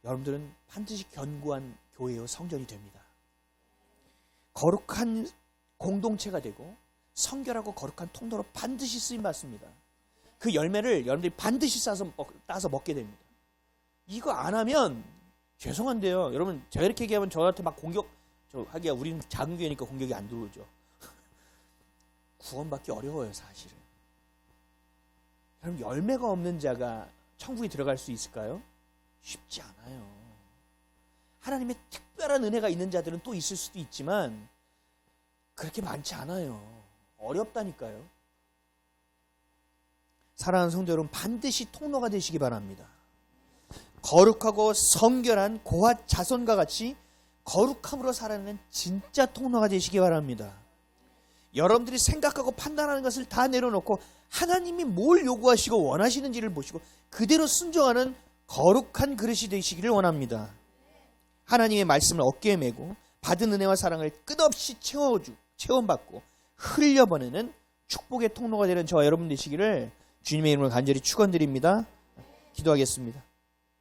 여러분들은 반드시 견고한 교회요 성전이 됩니다. 거룩한 공동체가 되고 성결하고 거룩한 통로로 반드시 쓰임받습니다. 그 열매를 여러분들이 반드시 따서 먹게 됩니다. 이거 안 하면 죄송한데요. 여러분 제가 이렇게 얘기하면 저한테 막 하기야 우리는 작은 교회니까 공격이 안 들어오죠. 구원받기 어려워요 사실은. 여러분 열매가 없는 자가 천국에 들어갈 수 있을까요? 쉽지 않아요. 하나님의 특별한 은혜가 있는 자들은 또 있을 수도 있지만 그렇게 많지 않아요. 어렵다니까요. 사랑하는 성도 여러분 반드시 통로가 되시기 바랍니다. 거룩하고 성결한 고아 자손과 같이 거룩함으로 살아내는 진짜 통로가 되시기 바랍니다. 여러분들이 생각하고 판단하는 것을 다 내려놓고 하나님이 뭘 요구하시고 원하시는지를 보시고 그대로 순종하는 거룩한 그릇이 되시기를 원합니다. 하나님의 말씀을 어깨에 메고 받은 은혜와 사랑을 끝없이 체험받고 흘려보내는 축복의 통로가 되는 저와 여러분 되시기를 주님의 이름으로 간절히 축원드립니다. 기도하겠습니다.